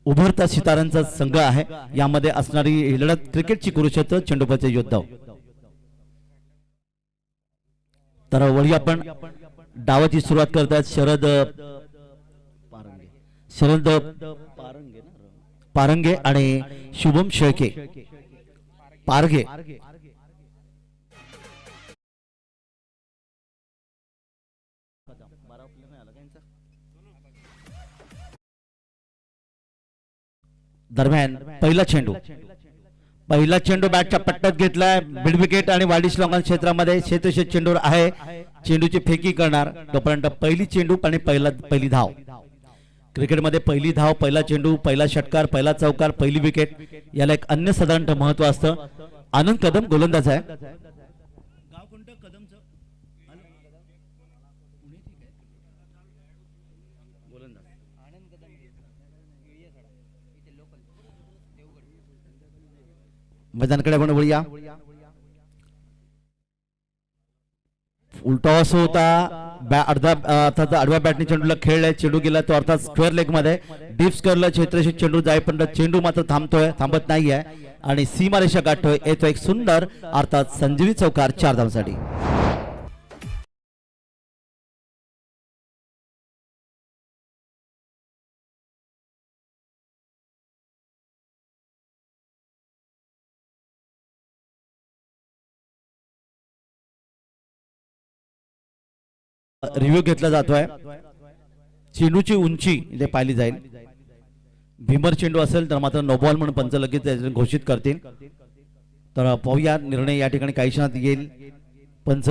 उभरता सितारांचा संघ आहे। यामध्ये असणारी ही लढत क्रिकेटची कुरुक्षेत्र चेंडूपचे योद्धा। तर वळी आपण डावाची सुरुवात करतात। शरद पारंगे आणि शुभम शेळके पारगे। दरम्यान पहिला चेंडू बॅटच्या पट्ट्यात घेतलाय। मिड विकेट आणि वाडिश लॉंगन क्षेत्रामध्ये क्षेत्रक्षेत्र चेंडूवर आहे। चेंडूची फेकी करणार तोपर्यंत पहिली चेंडू आणि पहिली धाव। क्रिकेटमध्ये पहिली धाव, पहिला चेंडू, पहिला षटकार, पहिला चौकार, पहिली विकेट याला एक अन्यसाधारण महत्व असतं। आनंद कदम गोलंदाज आहे। मैदानाकडे आपण वळूया। उलटा असं होता अर्थात आडव्या बॅटने चेंडूला खेळलाय। चेंडू गेला तो अर्थात स्क्वेअर लेग मध्ये डीप स्क्वेअरला क्षेत्रक्षेत्र चेंडू जाईपर्यंत चेंडू मात्र थांबत नाहीये आणि सीमारेषा गाठतोय। येतो एक सुंदर अर्थात संजीवी चौकार 4 धावांसाठी। रिव्ह्यू घेतला जातोय। चेंडूची उंची इथे पाहिली जाईल। भीमर चेंडू असेल तर मात्र नो बॉल म्हणून पंच लगेच घोषित करतील। तर पाहूया निर्णय या ठिकाणी काही क्षणात येईल। पंच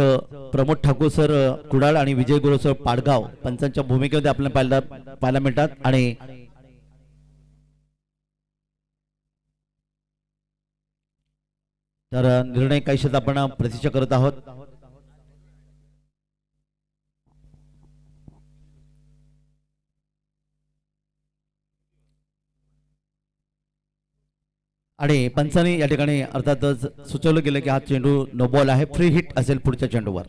प्रमोद ठाकूर सर कुडाळ आणि विजय गुरु सर पाडगाव पंचांच्या भूमिकेमध्ये आपल्याला पाहायला मिळतात आणि तर निर्णय काही क्षणात आपण प्रतीक्षा करत आहोत। आणि पंचांनी या ठिकाणी अर्थातच सुचवलं गेलं की हा चेंडू नो बॉल आहे, फ्री हिट असेल पुढच्या चेंडूवर।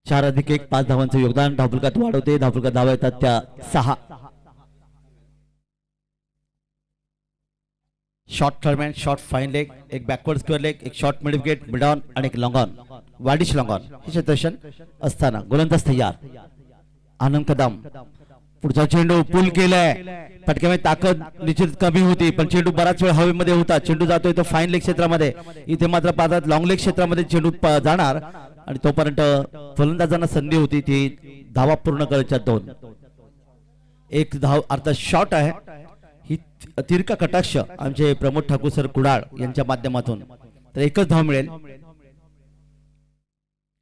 4+1 5 धावांचे योगदान धावफलकात वाढवते। धावफलकात धावा येतात त्या 6। Short turn short fine leg, एक बॅकवर्ड स्क्वेअर लेग, एक short mid wicket mid on आणि एक लॉंग ऑन वाडिश लॉंग ऑन हे क्षेत्रक्षण असताना गोलंदाज तयार। आनंद कदम पुढचा चेंडू पुल केलाय। फटक्यामध्ये ताकद निश्चित कमी होती पण चेंडू बराच वेळ हवेमध्ये होता। चेंडू जातोय तो फाईन लेग क्षेत्रामध्ये। इथे मात्र पाहतात लॉंग लेग क्षेत्रामध्ये चेंडू जाणार आणि तोपर्यंत फलंदाजांना संधी होती ती धावा पूर्ण करायच्या 2। एक धाव अर्थात शॉट आहे। ही तिरका कटाक्ष आमचे प्रमोद ठाकूर सर कुडाळ यांच्या माध्यमातून। तर एकच धाव मिळेल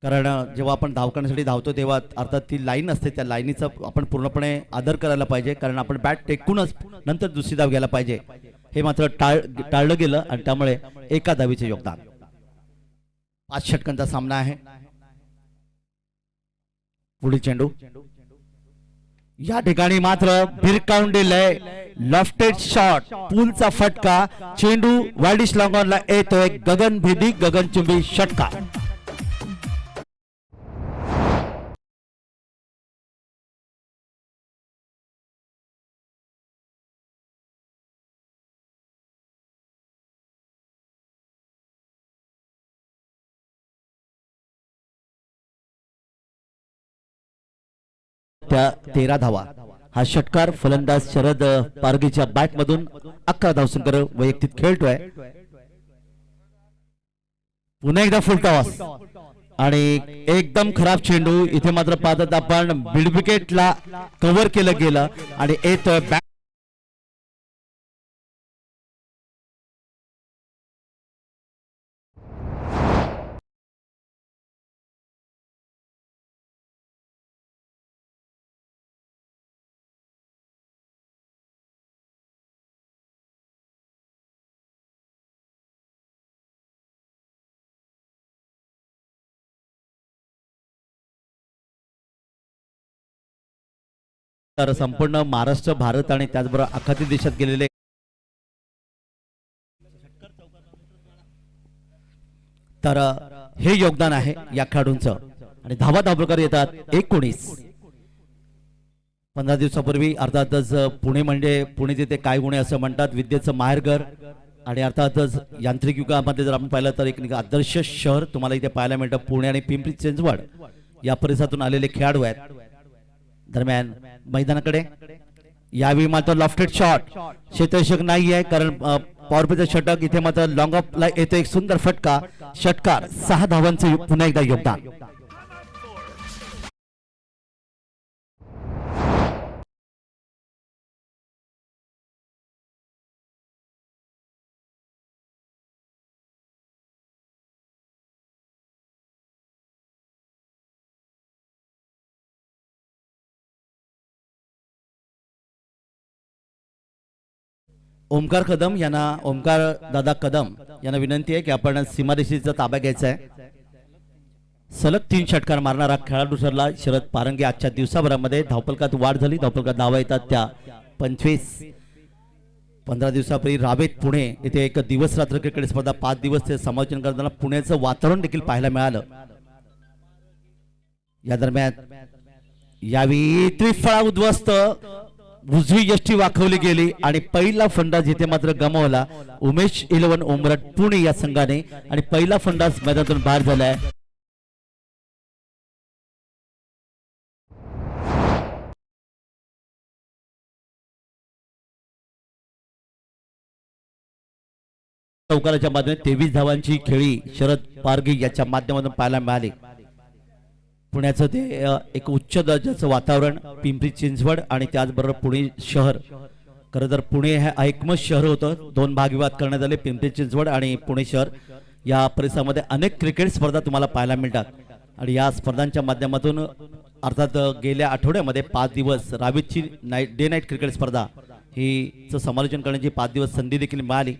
कारण जेव्हा आपण धाव करण्यासाठी धावतो तेव्हा अर्थात ती लाईन असते, त्या लाईनीचा आपण पूर्णपणे आदर करायला पाहिजे कारण आपण बॅट टेकूनच नंतर दुसरी धाव घ्यायला पाहिजे। हे मात्र टाळलं गेलं आणि त्यामुळे एका धावीचे योगदान। 5 षटकांचा सामना आहे। पुढील चेंडू या ठिकाणी मात्र भिरकावून दिलंय। लॉफ्टेड शॉट पूलचा फटका। चेंडू वाडिश लॉंग ऑनला येतोय। गगनभेदी गगनचुंबी षटकार। त्या 13 धावा। हा षटकार फलंदाज शरद पारगेच्या बॅट मधून 11 धावसंख्येवर वैयक्तिक खेळतोय। पुन्हा एकदा फुल टॉस आणि एकदम खराब चेंडू। इथे मात्र पाहतात आपण मिड विकेटला कव्हर केलं गेलं आणि येतोय बॅट। तर संपूर्ण महाराष्ट्र भारत आणि त्याचबरोबर अख्खा देशात गेलेले तर हे योगदान आहे या खेळाडूंचं आणि धावा धावप्रकार येतात 19। 15 दिवसापूर्वी अर्थातच पुणे म्हणजे पुणे तिथे काय गुण आहे असं म्हणतात, विद्येचं माहेरघर आणि अर्थातच यांत्रिक युगामध्ये जर आपण पाहिलं तर एक आदर्श शहर तुम्हाला इथे पाहायला मिळतं. पुणे आणि पिंपरी चिंचवड या परिसरातून आलेले खेळाडू आहेत. दरम्यान मैदानाकडे यावेळी मात्र लॉफ्टेड शॉट, क्षेत्ररक्षक नाही आहे कारण पॉवर प्लेचं षटक. इथे मात्र लॉंग ऑफला येतो एक सुंदर फटका, षटकार, 6 धावांचे पुन्हा एकदा योगदान. ओमकार कदम यांना, ओमकार दादा कदम यांना विनंती आहे की आपण सीमारेषेचा ताबा घ्यायचा आहे. सलग 3 षटकार मारणारा खेळाडू ठरला शरद पारंगे. आजच्या दिवसाभरामध्ये धावफलकात वाढ झाली. धावफलकात धावा येतात त्या 25. 15 दिवसापूर्वी रावेत पुणे येथे एक दिवस रात्र क्रिकेट स्पर्धा 5 दिवस ते समालोचन करताना पुण्याचं वातावरण देखील पाहायला मिळालं. या दरम्यान यावेळी त्रिफळा उद्ध्वस्त, उजवी यष्टी वाखवली गेली आणि पहिला फंडास जिथे मात्र गमावला उमेश 11 उमरठ पुणे या संघाने आणि पहिला फंडास मैदानातून बाहेर झालाय. चौकाराच्या बाजूने 23 धावांची खेळी शरद पारगी याच्या माध्यमातून पाहायला मिळाली. पुण्याचं ते एक उच्च दर्जाचं वातावरण, पिंपरी चिंचवड आणि त्याचबरोबर पुणे शहर. खरं तर पुणे हे एकमत शहर होतं. 2 भाग विभाग करण्यात आले, पिंपरी चिंचवड आणि पुणे शहर. या परिसरामध्ये अनेक क्रिकेट स्पर्धा तुम्हाला पाहायला मिळतात आणि या स्पर्धांच्या माध्यमातून अर्थात गेल्या आठवड्यामध्ये 5 दिवस रावेतची डे नाईट क्रिकेट स्पर्धा हीचं समालोचन करण्याची 5 दिवस संधी देखील मिळाली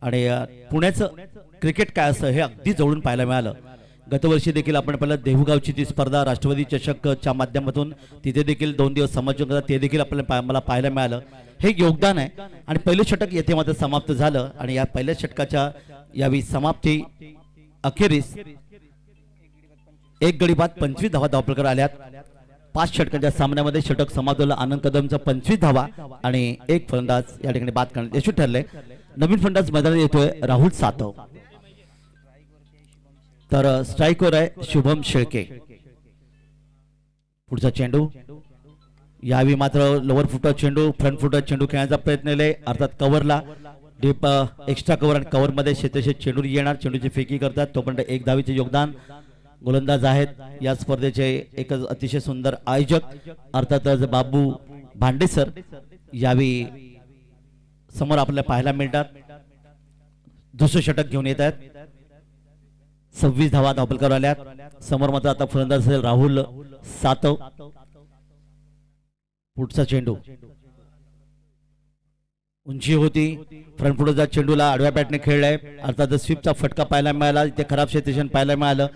आणि पुण्याचं क्रिकेट काय असं हे अगदी जवळून पाहायला मिळालं. गतवर्षी देखील आपण पाहिलं देहूगावची ती स्पर्धा राष्ट्रवादी चषकच्या माध्यमातून तिथे देखील 2 दिवस समालोचन करतात, ते देखील आपल्याला मला पाहायला मिळालं. हे योगदान आहे आणि पहिलं षटक येथे मात्र समाप्त झालं आणि या पहिल्या षटकाच्या यावेळी समाप्ती अखेरीस 1 गडी बाद 25 धावा धावफलकावर आल्यात. 5 षटकांच्या सामन्यामध्ये षटक समाप्त झालं. आनंद कदमचा 25 धावा आणि 1 फलंदाज या ठिकाणी बाद करण्यात यशस्वी ठरले. नवीन फलंदाज मैदानात येतोय राहुल सातव, तर स्ट्राइकवर आहे शुभम शेळके. पुढचा चेंडू यावेळी मात्र लोअर फुटर चेंडू, फ्रंट फुटर चेंडू खेळण्याचा प्रयत्न केले अर्थात कव्हरला. डीप एक्स्ट्रा कव्हर आणि कव्हर मध्ये क्षेत्रक्षक चेंडू येणार, चेंडूची फेकी करतात. तोपर्यंत 1 धावेचे योगदान. गोलंदाज आहेत या स्पर्धेचे एक अतिशय सुंदर आयोजक अर्थातच बाबू भांडेसर. यावेळी समोर आपल्याला पाहायला मिळतात. दुसरं षटक घेऊन येत आहेत. 26 धावा धावफलकावर आल्यात. समोर मात्र आता फलंदाज असेल राहुल सातव. पुढचा चेंडू उंची होती, फ्रंट फुटरचा चेंडूला आडव्या बॅटने खेळलाय. अर्थातच स्वीपचा फटका पाहायला मिळाला. इथे खराब क्षेत्ररक्षण पाहायला मिळालं,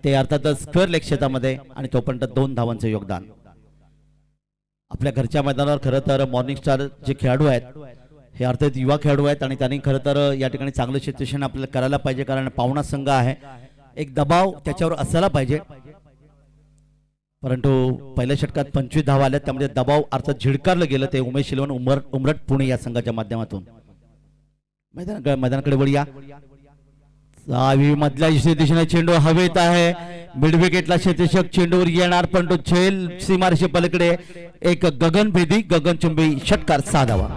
ते अर्थातच स्क्वेअर लेग क्षेत्रामध्ये आणि तोपर्यंत 2 धावांचं योगदान. आपल्या घरच्या मैदानावर खरं तर मॉर्निंग स्टार जे खेळाडू आहेत हे अर्थात युवा खेळाडू आहेत आणि त्यांनी खरं तर या ठिकाणी चांगलं क्षेत्ररक्षण आपल्याला करायला पाहिजे कारण पाहुणा संघ आहे. एक दबाव त्याच्यावर असायला पाहिजे. परंतु पहिल्या षटकात 25 धावा आल्या, त्यामध्ये दबाव अर्थात झिडकारलं गेलं ते उमेश 11 उमरठ पुणे या संघाच्या माध्यमातून. मैदानाकडे वळूया. मधल्या दिशेने चेंडू हवेत आहे. मिड विकेटला क्षेत्ररक्षक चेंडूवर येणार पण तो झेल सीमारेषे पलीकडे एक गगनभेदी गगनचुंबी षटकार, 6 धावा.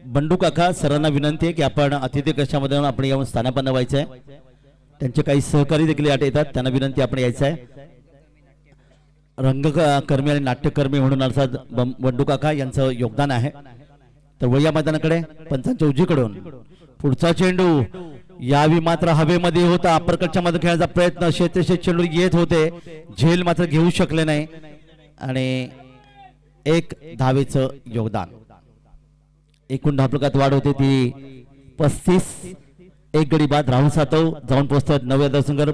बंडू काका सरांना विनंती आहे की आपण अतिथी कक्षामध्ये आपण येऊन स्थानापन्न व्हायचं आहे. त्यांचे काही सहकारी देखील यात येतात, त्यांना विनंती आपण यायचं आहे. रंगकर्मी आणि नाट्यकर्मी म्हणून अर्थात बंडू काका यांचं योगदान आहे. तर वया मैदानाकडे पंचांच्या उजवीकडून पुढचा चेंडू यावी मात्र हवेमध्ये होता. अप्परकटच्या मध्ये खेळण्याचा प्रयत्न, क्षेत्ररक्षक चेंडू येत होते, झेल मात्र घेऊ शकले नाही आणि 1 धावेचं योगदान. एकूण धावफलकात वाढ होते ती 35. 1 गडी बाद. राहुल सातव जाऊन पोहोचतात 9व्या धावसंख्येवर.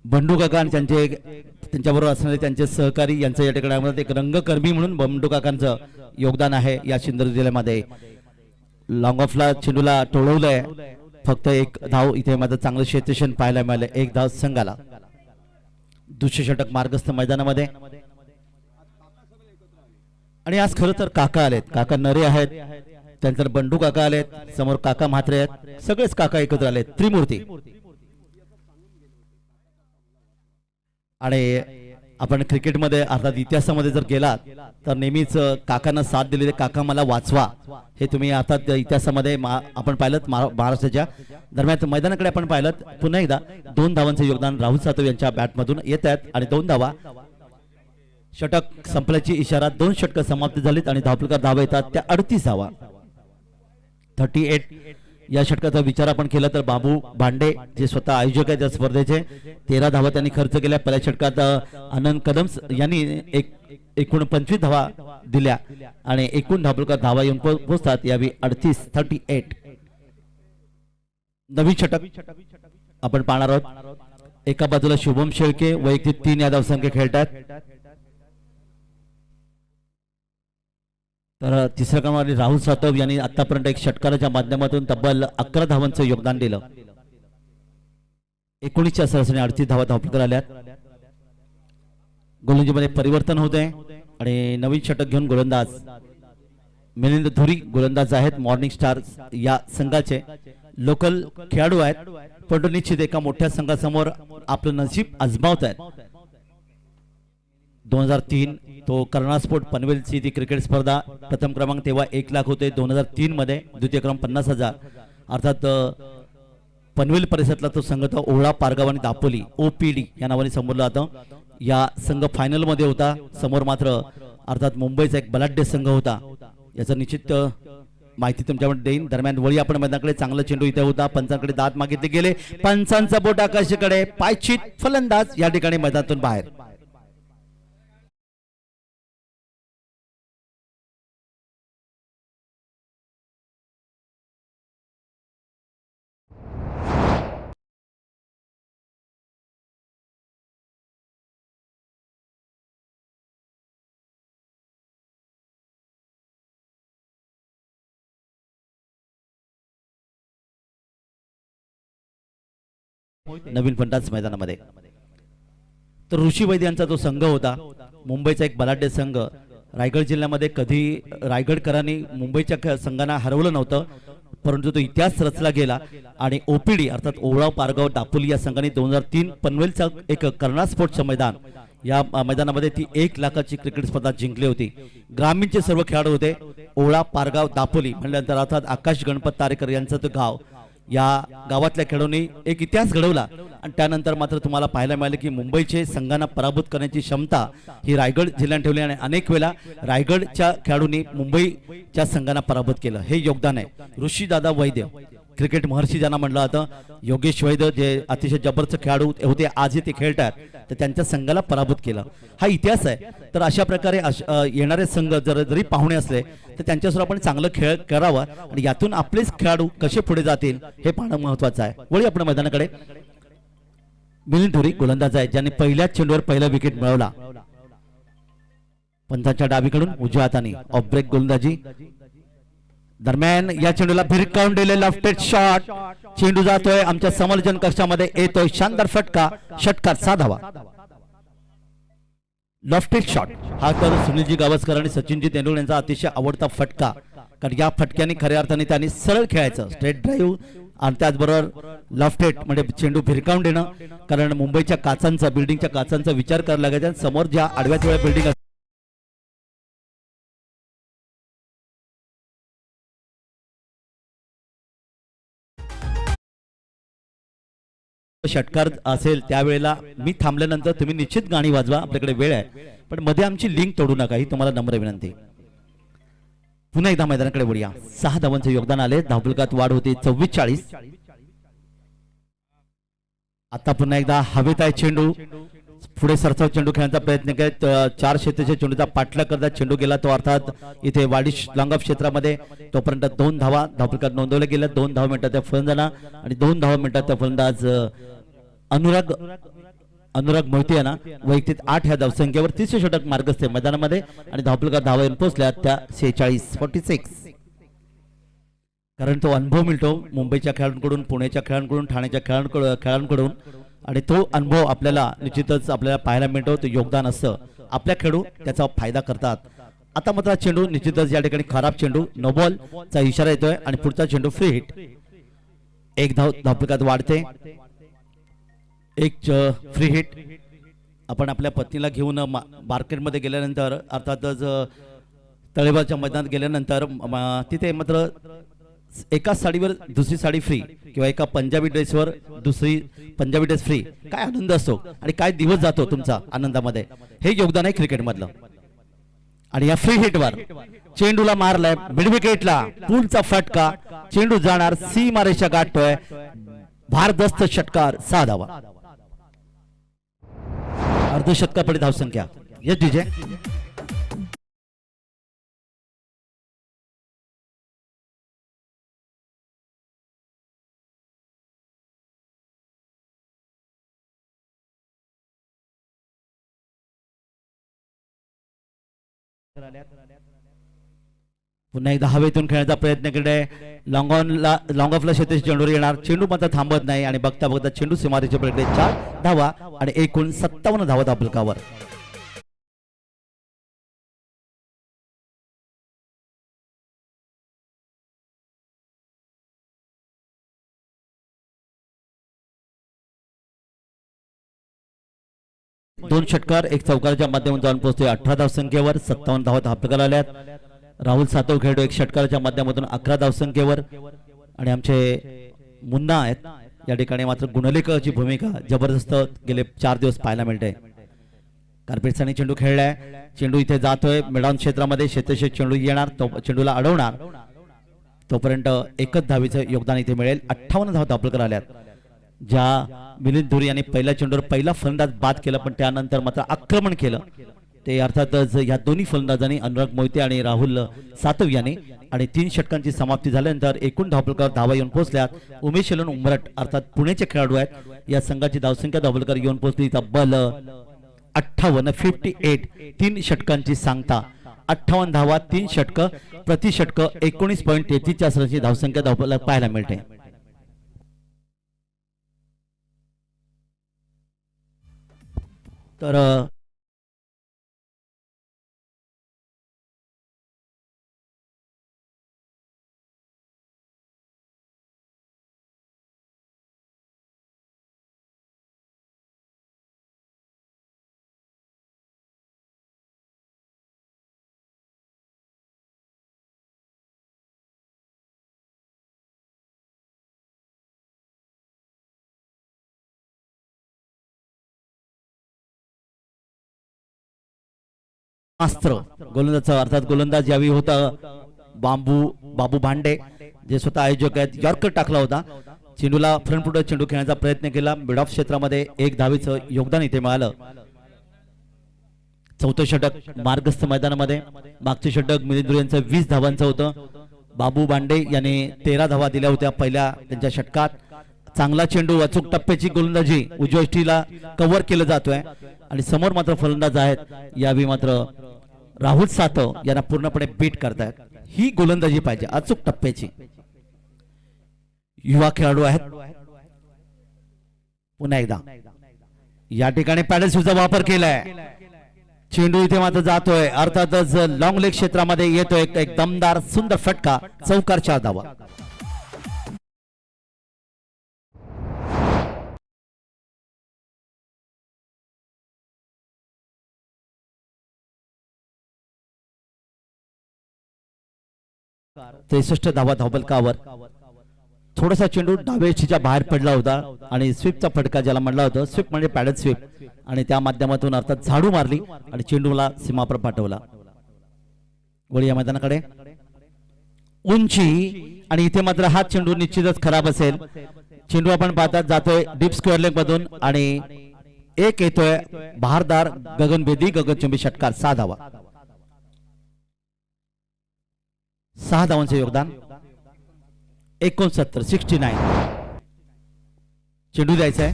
बंडू काका आणि त्यांच्याबरोबर असणारे त्यांचे सहकारी यांचं या ठिकाणी एक रंगकर्मी म्हणून बंडू काकांचं योगदान आहे या सिंधुदुर्ग जिल्ह्यामध्ये. लॉंग ऑफला चेंडूला टोळवलंय, फक्त एक धाव इथे माझं चांगलं क्षेत्रक्षण पाहायला मिळालं. एक धाव संघाला. दुसरे षटक मार्गस्थ मैदानामध्ये आणि आज खरं तर काका आलेत, काका नरे आहेत, त्यानंतर बंडू काका आलेत, समोर काका म्हात्रे आहेत, सगळेच काका एकत्र आलेत, त्रिमूर्ती. आणि आपण क्रिकेटमध्ये अर्थात इतिहासामध्ये जर गेलात तर नेहमीच काकांना साथ दिलेले काका मला वाचवा हे तुम्ही अर्थात इतिहासामध्ये आपण पाहिलं. महाराष्ट्राच्या दरम्यान मैदानाकडे आपण पाहिलं. पुन्हा एकदा 2 धावांचे योगदान राहुल सातव यांच्या बॅटमधून येत आहेत आणि 2 धावा. षटक संपल्याची इशारा. 2 षटक समाप्त झालीत आणि धावफलकावर धावा येतात त्या 38 धावा. 38 या षटकाचा विचार आपण केला तर बाबू भांडे जे स्वतः आयोजक आहेत या स्पर्धेचे 13 धावा त्यांनी खर्च केल्या. पहिल्या षटकात आनंद कदम यांनी एकूण 25 धावा दिल्या आणि एकूण धावफलकावर धावा येऊन पोहोचतात यावेळी 38. नवीन षटक आपण पाहणार आहोत. एका बाजूला शुभम शेळके वैयक्तिक 3 या धावसंख्या खेळतात, तर तिसऱ्या क्रमांकावर राहुल सातव यांनी आतापर्यंत एक षटकाराच्या माध्यमातून तब्बल 11 धावांचं योगदान दिलं. 19च्या सरासरी 38 धावा धावफलकावर आल्यात. गोलंदाजीमध्ये परिवर्तन होते आणि नवीन षटक घेऊन गोलंदाज मिलिंद धुरी गोलंदाज आहेत. मॉर्निंग स्टार या संघाचे लोकल खेळाडू आहेत, परंतु निश्चित एका मोठ्या संघासमोर आपलं नशीब आजमावत आहेत. 2003 तो कर्नाळ स्पोर्ट पनवेलची ती क्रिकेट स्पर्धा प्रथम क्रमांक तेव्हा 1 लाख होते. 2003 मध्ये द्वितीय क्रमांक 50,000. अर्थात पनवेल परिसरातला तो संघ तो ओळा पारगाव आणि दापोली OPD या नावाने संबोधला जातो. या संघ फायनल मध्ये होता. समोर मात्र अर्थात मुंबईचा एक बलाढ्य संघ होता. याचं निश्चित माहिती तुमच्याकडे देईन. दरम्यान वळी आपण मैदानाकडे चांगला चेंडू इथे होता. पंचांकडे दात मागितले गेले. पंचांचा बोट आकाशाकडे. पायचीत फलंदाज या ठिकाणी मैदानातून बाहेर. नवीन फलंदाज मैदानामध्ये तर ऋषी वैद्य यांचा जो संघ होता, मुंबईचा एक बलाढ्य संघ. रायगड जिल्ह्यामध्ये कधी रायगडकरांनी मुंबईच्या संघांना हरवलं नव्हतं, परंतु तो इतिहास रचला गेला आणि OPD अर्थात ओवळाव पारगाव दापोली या संघाने 2003 पनवेलचा एक कर्नाळ स्पोर्ट्सचं मैदान या मैदानामध्ये ती 1 लाखाची क्रिकेट स्पर्धा जिंकली होती. ग्रामीणचे सर्व खेळाडू होते. ओवळा पारगाव दापोली म्हटल्यानंतर अर्थात आकाश गणपत तारेकर यांचं तो गाव. या गावातल्या खेळाडूंनी एक इतिहास घडवला आणि त्यानंतर मात्र तुम्हाला पाहायला मिळाले की मुंबईचे संघांना पराभूत करण्याची क्षमता ही रायगड जिल्ह्याने ठेवली आणि अनेक वेळा रायगडच्या खेळाडूंनी मुंबईच्या संघांना पराभूत केलं. हे योगदान आहे ऋषीदादा वैद्य, क्रिकेट महर्षी ज्यांना म्हटलं जातं. योगेश वैद्य जे अतिशय जबरदस्त खेळाडू होते, आजही ते खेळतात, तर त्यांच्या संघाला पराभूत केलं. हा इतिहास आहे. तर अशा प्रकारे येणारे संघ जरी पाहुणे असले तर त्यांच्यासोबत आपण चांगलं खेळ करावा आणि यातून आपलेच खेळाडू कसे पुढे जातील हे पाहणं महत्वाचं आहे. वळी आपण मैदानाकडे. मिलिंद धुरी गोलंदाज आहे ज्यांनी पहिल्याच चेंडूवर पहिला विकेट मिळवला. पंचांच्या डावीकडून उजव्या हाताने ऑफ ब्रेक गोलंदाजी. दरम्यान या चेंडूला भिरकावून दिले लेफ्टेड शॉट. चेंडू जातोय आमच्या समालोचन कक्षामध्ये, येतोय शानदार फटका. षटकार 6 धावा. लेफ्टेड शॉट हा तर सुनीलजी गावस्कर आणि सचिनजी तेंडुलकर यांचा अतिशय आवडता फटका, कारण या फटक्याने खऱ्या अर्थाने त्यांनी सरळ खेळायचं, स्ट्रेट ड्राईव्ह आणि त्याचबरोबर लेफ्टेड म्हणजे चेंडू भिरकावून देणं. कारण मुंबईच्या काचांचा बिल्डिंगच्या काचांचा विचार करायला लागायचा. समोर ज्या आडव्या तेवढ्या बिल्डिंग षटकार असेल त्यावेळेला मी थांबल्यानंतर तुम्ही निश्चित गाणी वाजवा, आपल्याकडे वेळ आहे, पण मध्ये आमची लिंक तोडू नका ही तुम्हाला नम्र विनंती. पुन्हा एकदा मैदानाकडे वळूया. 6 धावांचे योगदान आले. धावफलकात वाढ होते 44. आता पुन्हा एकदा हवेत आहे चेंडू. पुढे सरसाव चेंडू खेळण्याचा प्रयत्न करत 4 क्षेत्राच्या चेंडूचा पाठलाग करता चेंडू गेला तो अर्थात इथे वाडिश लॉंग ऑफ क्षेत्रामध्ये. तोपर्यंत 2 धावा धावफलकात नोंदवल्या गेल्या. 2 धावा मिनिटात त्या फलंदाज आणि 2 धावा मिनिटात त्या फलंदाज अनुराग अनुराग मोहिते यांना वैयक्तिक 8 ह्या धावसंख्येवर तिसरे षटक मार्गस्थ मैदानामध्ये आणि धावफलकात धावा येऊन पोहोचल्या त्या 46-46. कारण तो अनुभव मिळतो मुंबईच्या खेळाडूंकडून, पुण्याच्या खेळाडूंकडून, ठाण्याच्या खेळाडूंकडून आणि तो अनुभव आपल्याला निश्चितच आपल्याला पाहायला मिळतो. तो योगदान असतं, आपल्या खेळाडू त्याचा फायदा करतात. आता मात्र चेंडू निश्चितच या ठिकाणी खराब चेंडू, नो बॉल चा इशारा येतोय आणि पुढचा चेंडू फ्री हिट. एक धाव धावफलकात वाढते, एक फ्री हिट. आपण आपल्या पत्नीला घेऊन मार्केटमध्ये गेल्यानंतर अर्थातच तळेगावच्या मैदानात गेल्यानंतर तिथे मात्र एका साडीवर दुसरी साडी फ्री किंवा एका पंजाबी ड्रेसवर दुसरी पंजाबी ड्रेस फ्री. काय आनंद असतो आणि काय दिवस जातो तुमचा आनंदामध्ये. हे योगदान आहे क्रिकेटमधलं. आणि या फ्री हिटवर चेंडूला मारलाय मिड विकेटला, पुलचा फटका, चेंडू जाणार सीमारेषा गाठतोय. भारदस्त षटकार 6 धावा. अर्धशतकापडी धावसंख्या. Yes DJ. पुन्हा एकदा हवेतून खेळण्याचा प्रयत्न केलाय. लॉंग ऑफला शेतीश चेंडूवर येणार, चेंडू मात्र थांबत नाही आणि बघता बघता चेंडू सीमारेषे पडले. 4 धावा आणि एकूण 57 धावा धावफलकावर. दोन षटकार एक चौकाराच्या माध्यमातून जाऊन पोहोचतोय 18 धावसंख्येवर. 57 धावा धावफलकाला आल्यात. राहुल सातव खेळतो एक षटकाराच्या माध्यमातून 11 धावसंख्येवर. आणि आमचे मुन्ना आहेत या ठिकाणी मात्र गुणलेखकाची भूमिका जबरदस्त गेले 4 दिवस पाहायला मिळते. कार्पेटसाने चेंडू खेळलाय, चेंडू इथे जातोय मिडॉन क्षेत्रामध्ये. शेतशेष चेंडू येणार, तो चेंडूला अडवणार, तोपर्यंत एकच धावीचं योगदान इथे मिळेल. 58 धावा धावफलकाला आल्यात. ज्या मिलिंद धुरी यांनी पहिल्या चेंडूवर पहिला फलंदाज बाद केला, पण त्यानंतर मात्र आक्रमण केलं ते अर्थातच या दोन्ही फलंदाजांनी अनुराग मोहिते आणि राहुल सातव यांनी. आणि 3 षटकांची समाप्ती झाल्यानंतर एकूण धावफलकावर धावा येऊन पोहोचल्यात. उमेश एलन उमरट अर्थात पुण्याचे खेळाडू आहेत. या संघाची धावसंख्या धावफलकावर येऊन पोहोचली तब्बल 58. 3 षटकांची सांगता, 58 धावा, 3 षटक, प्रति षटक 19.33 रनची धावसंख्या धावफलकात पाहायला मिळते. तर अस्त्र गोलंदाज अर्थात गोलंदाज यावेळी होता बाबू भांडे, जे स्वतः आयोजक आहेत. यॉर्कर टाकला होता. चेंडूला फ्रंट फुट चेंडू खेळण्याचा प्रयत्न केला. मिड ऑफ क्षेत्रामध्ये एक धावीचं योगदान इथे मिळालं. 4थं षटक मार्गस्थ मैदानामध्ये. मागचे षटक मिलिंद धुरी यांचं 20 धावांचं होतं. बाबू भांडे यांनी 13 धावा दिल्या होत्या पहिल्या त्यांच्या षटकात. चांगला चेंडू, अचूक टप्प्याची गोलंदाजी, उजव्या कव्हर केलं जातोय. आणि समोर मात्र फलंदाज आहेत यावेळी मात्र राहुल सातव यांना पूर्णपणे बीट करतायत. ही गोलंदाजी पाहिजे, अचूक टप्प्याची. युवा खेळाडू आहेत. पुन्हा एकदा या ठिकाणी पॅडल शूचा वापर केलाय. चेंडू इथे मात्र जातोय अर्थातच लॉंग लेग क्षेत्रामध्ये येतोय. एक दमदार सुंदर फटका, चौकार 4 धावा. त्रेसष्ट धावा धावफलकावर. थोडासा चेंडू डावेच्या बाहेर पडला होता आणि स्वीपचा फटका ज्याला म्हणला होता. स्वीप म्हणजे पॅडल स्वीप, आणि त्या माध्यमातून अर्थात झाडू मारली आणि चेंडूला सीमापर पाठवला. वळी या मैदानाकडे उंची, आणि इथे मात्र हा चेंडू निश्चितच खराब असेल. चेंडू आपण पाहतात जातोय डीप स्क्वेअर लेग मधून आणि एक येतोय बहारदार गगनभेदी गगनचुंबी षटकार. 6 धावा. 6 धावांचे योगदान. 69. चेंडू द्यायचा आहे.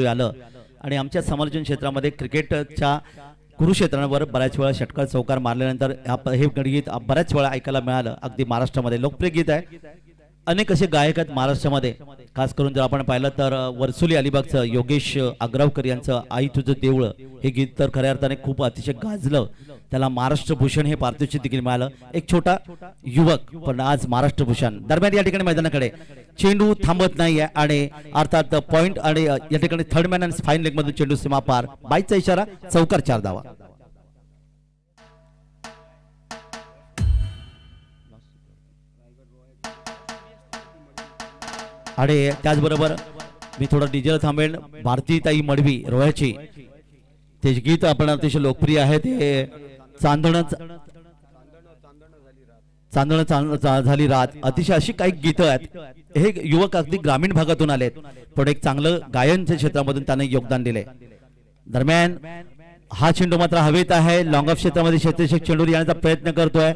आलं आणि आमच्या समालोचन क्षेत्रामध्ये क्रिकेटच्या कुरुक्षेत्रावर बऱ्याच वेळा षटकार चौकार मारल्यानंतर हे गीत बऱ्याच वेळा ऐकायला मिळालं. अगदी महाराष्ट्रामध्ये लोकप्रिय गीत आहे. अनेक असे गायक आहेत महाराष्ट्रामध्ये. खास करून जर आपण पाहिलं तर वर्सोली अलिबागचं योगेश आग्रावकर यांचं आई तुझं देऊळ हे गीत तर खऱ्या अर्थाने खूप अतिशय गाजलं. त्याला महाराष्ट्र भूषण हे पारितोषिक देखील मिळालं. एक छोटा युवक पण आज महाराष्ट्र भूषण. दरम्यान या ठिकाणी मैदानाकडे चेंडू थांबत नाहीये आणि अर्थात पॉइंट आणि या ठिकाणी थर्ड मॅन आणि फाईन लेग मधून चेंडू सीमा पार. बाईचा इशारा, चौकार 4 धावा. आणि त्याचबरोबर मी थोडं डीजेला थांबेल. भारतीताई मडवी रोह्याची ते गीत आपण अतिशय लोकप्रिय आहे ते चांदण झाली रात. अतिशय अशी काही गीतं आहेत. हे युवक अगदी ग्रामीण भागातून आलेत पण एक चांगलं गायनच्या क्षेत्रामधून त्याने योगदान दिले. दरम्यान हा चेंडू मात्र हवेत आहे. लॉंग ऑफ क्षेत्रामध्ये क्षेत्ररक्षक चेंडू येण्याचा प्रयत्न करतोय.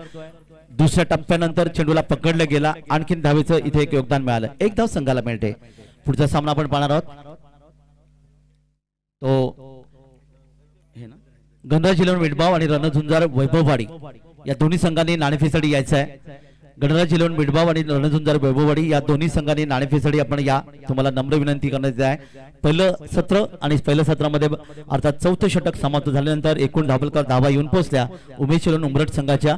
दुसऱ्या टप्प्यानंतर चेंडूला पकडलं गेला. आणखीन धावेचं इथे एक योगदान मिळालं. एक धाव संघाला मिळते. पुढचा सामना आपण पाहणार आहोत तो गणराज इलेव्हन मिडबाव आणि रणझुंजार वैभववाडी या दोन्ही संघांनी नाणेफेसाठी यायचं आहे. गणराज इलेव्हन मिडबाव आणि रणझुंजार वैभववाडी या दोन्ही संघांनी नाणेफेसाठी आपण या. तुम्हाला नम्र विनंती करण्यात आहे. पहिलं सत्र आणि पहिल्या सत्रामध्ये अर्थात चौथं षटक समाप्त झाल्यानंतर एकूण धावा येऊन पोहोचल्या. उमेश इलेव्हन उमरठ संघाच्या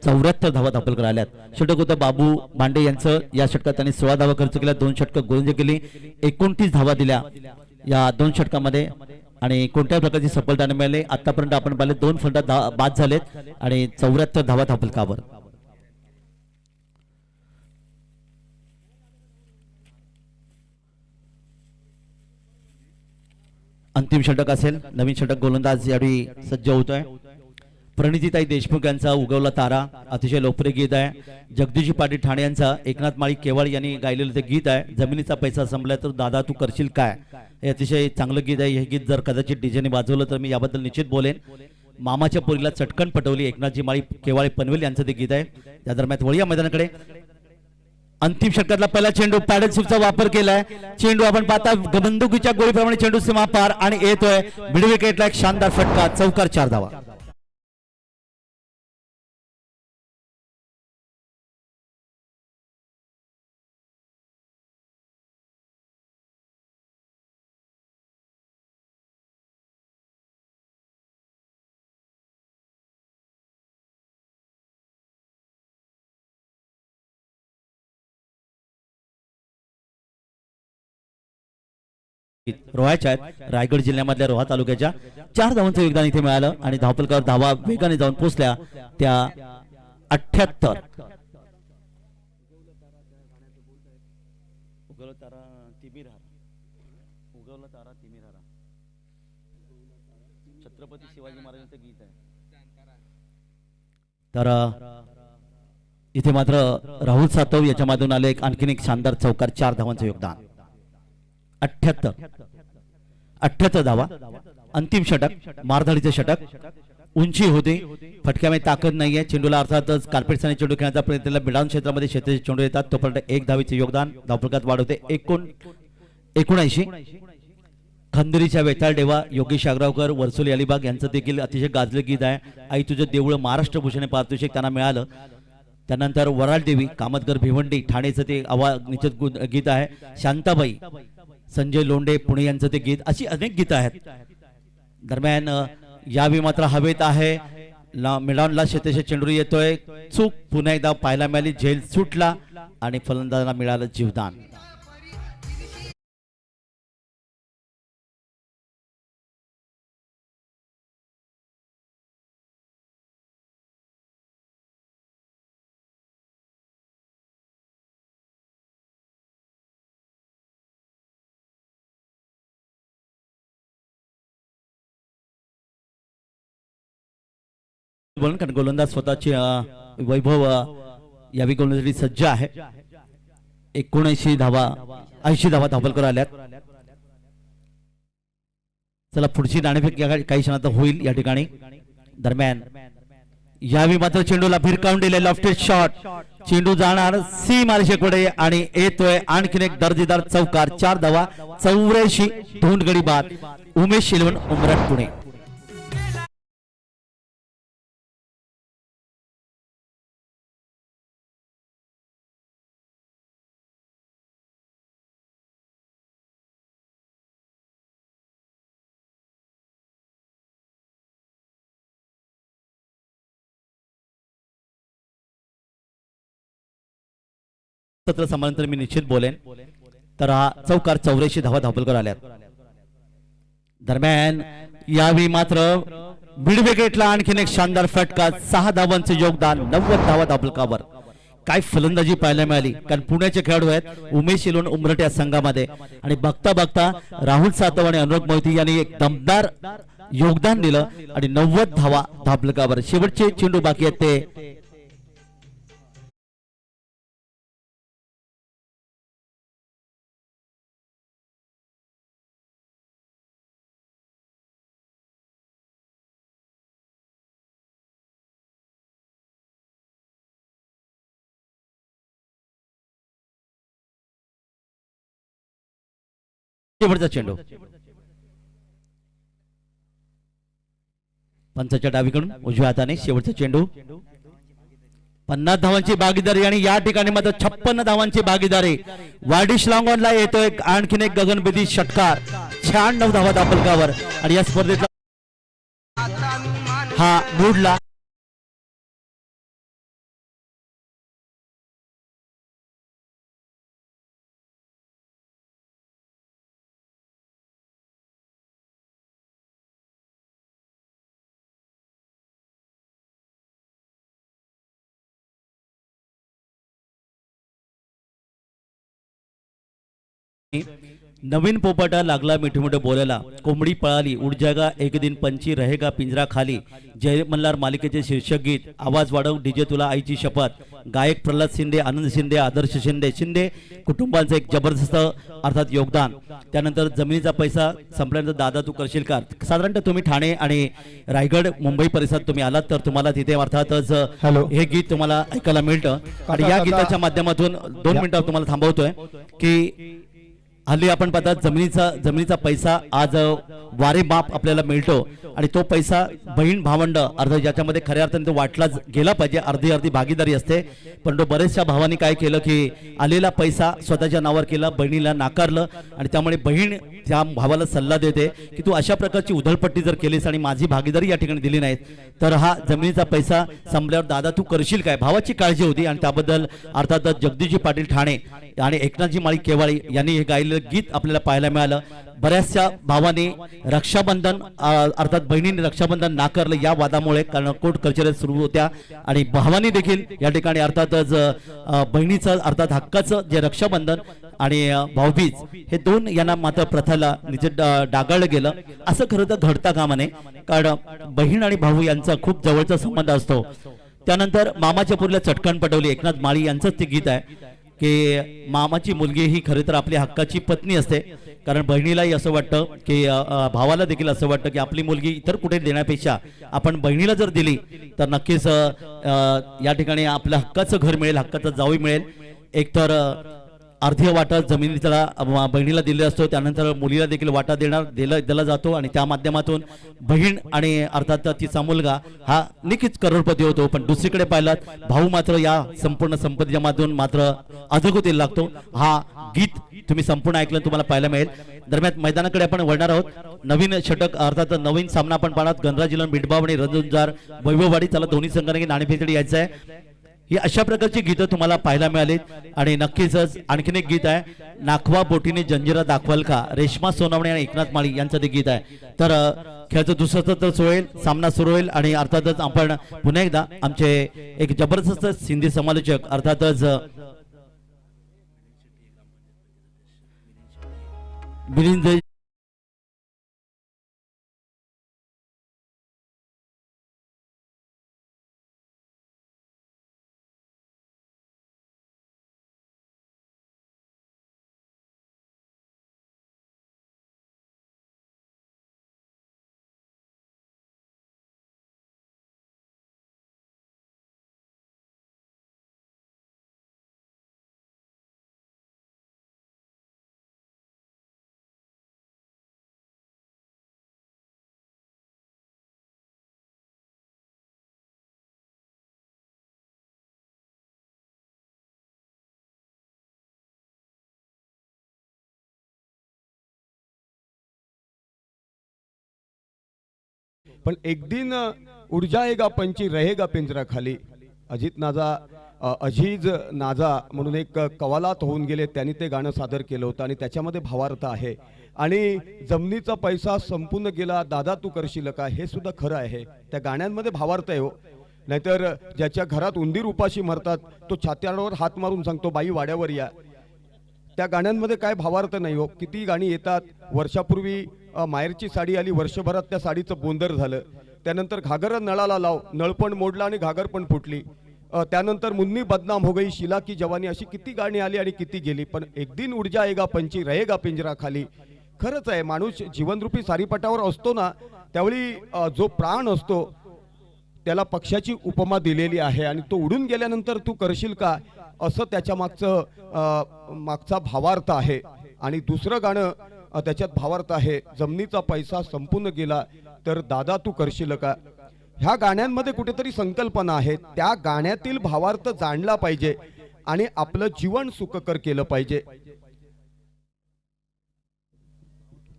74 धावा दाखल कराल्यात. षटक होतं बाबू मांडे यांचं. या षटकात त्यांनी 16 धावा खर्च केल्या. 2 षटकं गोलंदाजी केली. 29 धावा दिल्या या 2 षटकांमध्ये आणि कोणत्याही प्रकारची सफलता न मिळाली. आतापर्यंत आपण पाहिले 2 फलंदाज बाद झालेत आणि 74 धावा धापलकावर. अंतिम षटक असेल. नवीन षटक गोलंदाज यावेळी सज्ज होतोय. प्रणितीताई देशमुख यांचा उगवला तारा अतिशय लोकप्रिय गीत आहे. जगदीशजी पाटील ठाणे यांचा एकनाथ माळी केवळ यांनी गायलेलं ते गीत आहे. जमिनीचा पैसा संपला तर दादा तू करशील काय हे अतिशय चांगलं गीत आहे. हे गीत जर कदाचित डीजेने वाजवलं तर मी याबद्दल निश्चित बोलेन. मामाच्या पोरीला चटकन पटवली एकनाथजी माळी केवाळे पनवेल यांचं ते गीत आहे. त्या दरम्यान वळूया मैदानाकडे. अंतिम षटकातला पहिला चेंडू पॅडल शिफ्टचा वापर केलाय. चेंडू आपण पाहता बंदुकीच्या गोळीप्रमाणे चेंडू सीमा पार आणि येतोय मिड विकेटला एक शानदार फटका. चौकार 4 धावा. रोह्याच्या आहेत. रायगड जिल्ह्यामधल्या रोहा तालुक्याच्या 4 धावांचं योगदान इथे मिळालं आणि धावपलकावर धावा वेगाने जाऊन पोहोचल्या त्या 78. छत्रपती शिवाजी महाराजांचं गीत आहे. तर इथे मात्र राहुल सातव याच्या माधून आले आणखीन एक शानदार चौकार. 4 धावांचं योगदान. 78 धावा. अंतिम षटक मारधाडीचे षटक. उंची होते फटक्यामध्ये ताकद नाहीये. चेंडूला अर्थातच कार्पेटसाने चेंडू खेळण्याचा प्रयत्न मिडाऊन क्षेत्रामध्ये क्षेत्राचे चेंडू येतात. तोपर्यंत 1 धावेचे योगदान धावफलकात वाढ होते. 79. खंदरीच्या वेताळ देवा योगेश आग्रावकर वर्सोली अलिबाग यांचं देखील अतिशय गाजलं गीत आहे. आई तुझं देऊळ महाराष्ट्र भूषण पारितोषिक त्यांना मिळालं. त्यानंतर वराळ देवी कामतकर भिवंडी ठाणेचं ते निश्चित गीत आहे. शांताबाई संजय लोंडे पुणे यांचं ते गीत. अशी अनेक गीतं आहेत. दरम्यान यावेळी मात्र हवेत आहे. मिडाऊनला शेतेचे चेंडू येतोय. चूक पुन्हा एकदा पाहायला मिळाली. झेल सुटला आणि फलंदाजांना मिळालं जीवदान. कारण गोलंदाज स्वतःची वैभव यावी गोलंदाजी सज्ज आहे. 79 धावा 80 धावा धावपलकर आल्यात. चला पुढची नाणेफेक काही क्षणात होईल या ठिकाणी. दरम्यान यावेळी मात्र चेंडूला भिरकावून दिले लॉफ्टेड शॉट चेंडू जाणार सी मार्शेकडे आणि येतोय आणखीन एक दर्जेदार चौकार 4 धावा 84 दोन गडी बाद उमेश 11 उमरठ पुणे सत्र समांतर मी निश्चित बोलेन तर हा चौकार 84 धावा धावपलकर आल्यात दरम्यान यावेळी मात्र मिड विकेटला आणखीन एक शानदार फटका 6 धावांचे योगदान 90 धावा धावपलकावर काय फलंदाजी पाहायला मिळाली कारण पुण्याचे खेळाडू आहेत उमेश इलोन उमरट या संघामध्ये आणि बघता बघता राहुल सातव आणि अनुराग मोहिते यांनी एक दमदार योगदान दिलं आणि 90 धावा धावपलकावर शेवटचे चेंडू बाकी आहेत ते शेवटचा चेंडू पंचाच्या डावीकडून उजव्या हाताने शेवटचा चेंडू 50 धावांची भागीदारी आणि या ठिकाणी मात्र 56 धावांची भागीदारी वाडिश लॉंगॉनला येतोय आणखीन एक गगनभेदी षटकार 96 धावा दापलकावर आणि या स्पर्धेतला हा मूडला नवीन पोपटा लागला मिठे मोठे बोलायला कोंबडी पळाली उड जागा एक दिन पंची रहेगा पिंजरा खाली जय मल्हार मालिकेचे शीर्षक गीत आवाज वाढव डीजे तुला आईची शपथ गायक प्रल्हाद शिंदे आनंद शिंदे आदर्श शिंदे शिंदे कुटुंबांचं एक जबरदस्त अर्थात योगदान त्यानंतर जमिनीचा पैसा संपल्यानंतर दादा तू करशील का साधारणतः तुम्ही ठाणे आणि रायगड मुंबई परिसरात तुम्ही आलात तर तुम्हाला तिथे अर्थातच हे गीत तुम्हाला ऐकायला मिळतं आणि या गीताच्या माध्यमातून 2 मिनिटं तुम्हाला थांबवतोय की हल्ली आपण पाहतात जमिनीचा पैसा आज वारे माप आपल्याला मिळतो आणि तो पैसा बहीण भावंड अर्ध ज्याच्यामध्ये खऱ्या अर्थाने तो वाटला गेला पाहिजे अर्धी अर्धी भागीदारी असते परंतु बरेचशा भावांनी काय केलं की आलेला पैसा स्वतःच्या नावावर केला बहिणीला नाकारलं आणि त्यामुळे बहीण त्या भावाला सल्ला देते की तू अशा प्रकारची उधळपट्टी जर केलीस आणि माझी भागीदारी या ठिकाणी दिली नाहीत तर हा जमिनीचा पैसा संपल्यावर दादा तू करशील काय भावाची काळजी होती आणि त्याबद्दल अर्थातच जगदीशजी पाटील ठाणे आणि एकनाथजी माळी केवाळी यांनी हे गायलेलं गीत आपल्याला पाहायला मिळालं बऱ्याचशा भावांनी रक्षाबंधन अर्थात बहिणीने रक्षाबंधन नाकारलं या वादामुळे कारण कोर्ट कचेऱ्या सुरू होत्या आणि भावांनी देखील या ठिकाणी अर्थातच बहिणीचं अर्थात हक्काचं जे रक्षाबंधन आणि भाऊबीज हे दोन यांना मात्र प्रथाला निजे डागाळलं गेलं असं खरं तर घडता कामा नये कारण बहीण आणि भाऊ यांचा खूप जवळचा संबंध असतो त्यानंतर मामाच्या पुरीला चटकन पटवली एकनाथ माळी यांचंच ते गीत आहे की मामाची मुलगी ही खरे तर आपली हक्काची पत्नी असते कारण बहिणीलाही असं वाटतं की भावाला देखील असं वाटतं की आपली मुलगी इतर कुठे देण्यापेक्षा आपण बहिणीला जर दिली तर नक्कीच या ठिकाणी आपल्या हक्काचं घर मिळेल हक्काचा जावई मिळेल एकतर अर्धी वाटा जमिनीला बहिणीला दिले असतो त्यानंतर मुलीला देखील वाटा दिला जातो आणि त्या माध्यमातून बहीण आणि अर्थात तिचा मुलगा हा नक्कीच करोडपती होतो पण दुसरीकडे पाहिलात भाऊ मात्र या संपूर्ण संपत्तीच्या माध्यमातून मात्र अधोगतीला लागतो हा गीत तुम्ही संपूर्ण ऐकलं तुम्हाला पाहायला मिळेल दरम्यान मैदानाकडे आपण वळणार आहोत नवीन षटक अर्थात नवीन सामना आपण पाहणार गणराज मिठबाव आणि रणजुंजार वैभववाडी त्याला दोन्ही संघांनी नाणेफेकसाठी यायचं आहे ही अशा प्रकारची गीतं तुम्हाला पाहायला मिळाली आणि नक्कीच आणखीन एक गीत आहे नाखवा बोटीने जंजिरा दाखवाल का रेश्मा सोनावणे आणि एकनाथ माळी यांचं ते गीत आहे तर खेळाचं दुसरं सत्र सुरू होईल सामना सुरू होईल आणि अर्थातच आपण पुन्हा एकदा आमचे एक जबरदस्त सिंधी समालोचक अर्थातच मिलिंद पण एक दिन उड़ जाएगा पंछी रहेगा पिंजरा खाली. अजीज नाजा म्हणून एक कवालात होऊन गेले, त्यांनी ते गाणं सादर केलं होतं आणि त्याच्यामध्ये भावार्थ आहे. आणि जमिनीचा पैसा संपून गेला दादा तू करशील का, हे सुद्धा खरं आहे. त्या गाण्यांमध्ये भावार्थ आहे हो. नाहीतर ज्याच्या घरात उंदीर उपाशी मरतात तो छात्यावर हात मारून सांगतो बाई वाड्यावर या. त्या गाण्यांमध्ये काय भावार्थ नाही हो. किती गाणी येतात. वर्षापूर्वी माहेरची साडी आली, वर्षभरात त्या साडीचं बोंदर झालं. त्यानंतर घागर नळाला लाव, नळ पण मोडला आणि घागर पण फुटली. त्यानंतर मुन्नी बदनाम हो गई, शिला की जवानी, अशी किती गाणी आली आणि किती गेली. पण एक दिन उड़ जाएगा पंछी रहेगा पिंजरा खाली. खरंच आहे, माणूस जीवनरूपी सारीपाटावर असतो ना, त्यावेळी जो प्राण असतो त्याला पक्षाची उपमा दिलेली आहे. आणि तो उडून गेल्यानंतर तू करशील का, असं त्याच्या मागचा भावार्थ आहे. आणि दुसरं गाणं त्याच्यात भावार्थ आहे, जमिनीचा पैसा संपून गेला तर दादा तू करशील का. ह्या गाण्यांमध्ये कुठेतरी संकल्पना आहे. त्या गाण्यातील भावार्थ जाणला पाहिजे आणि आपलं जीवन सुखकर केलं पाहिजे.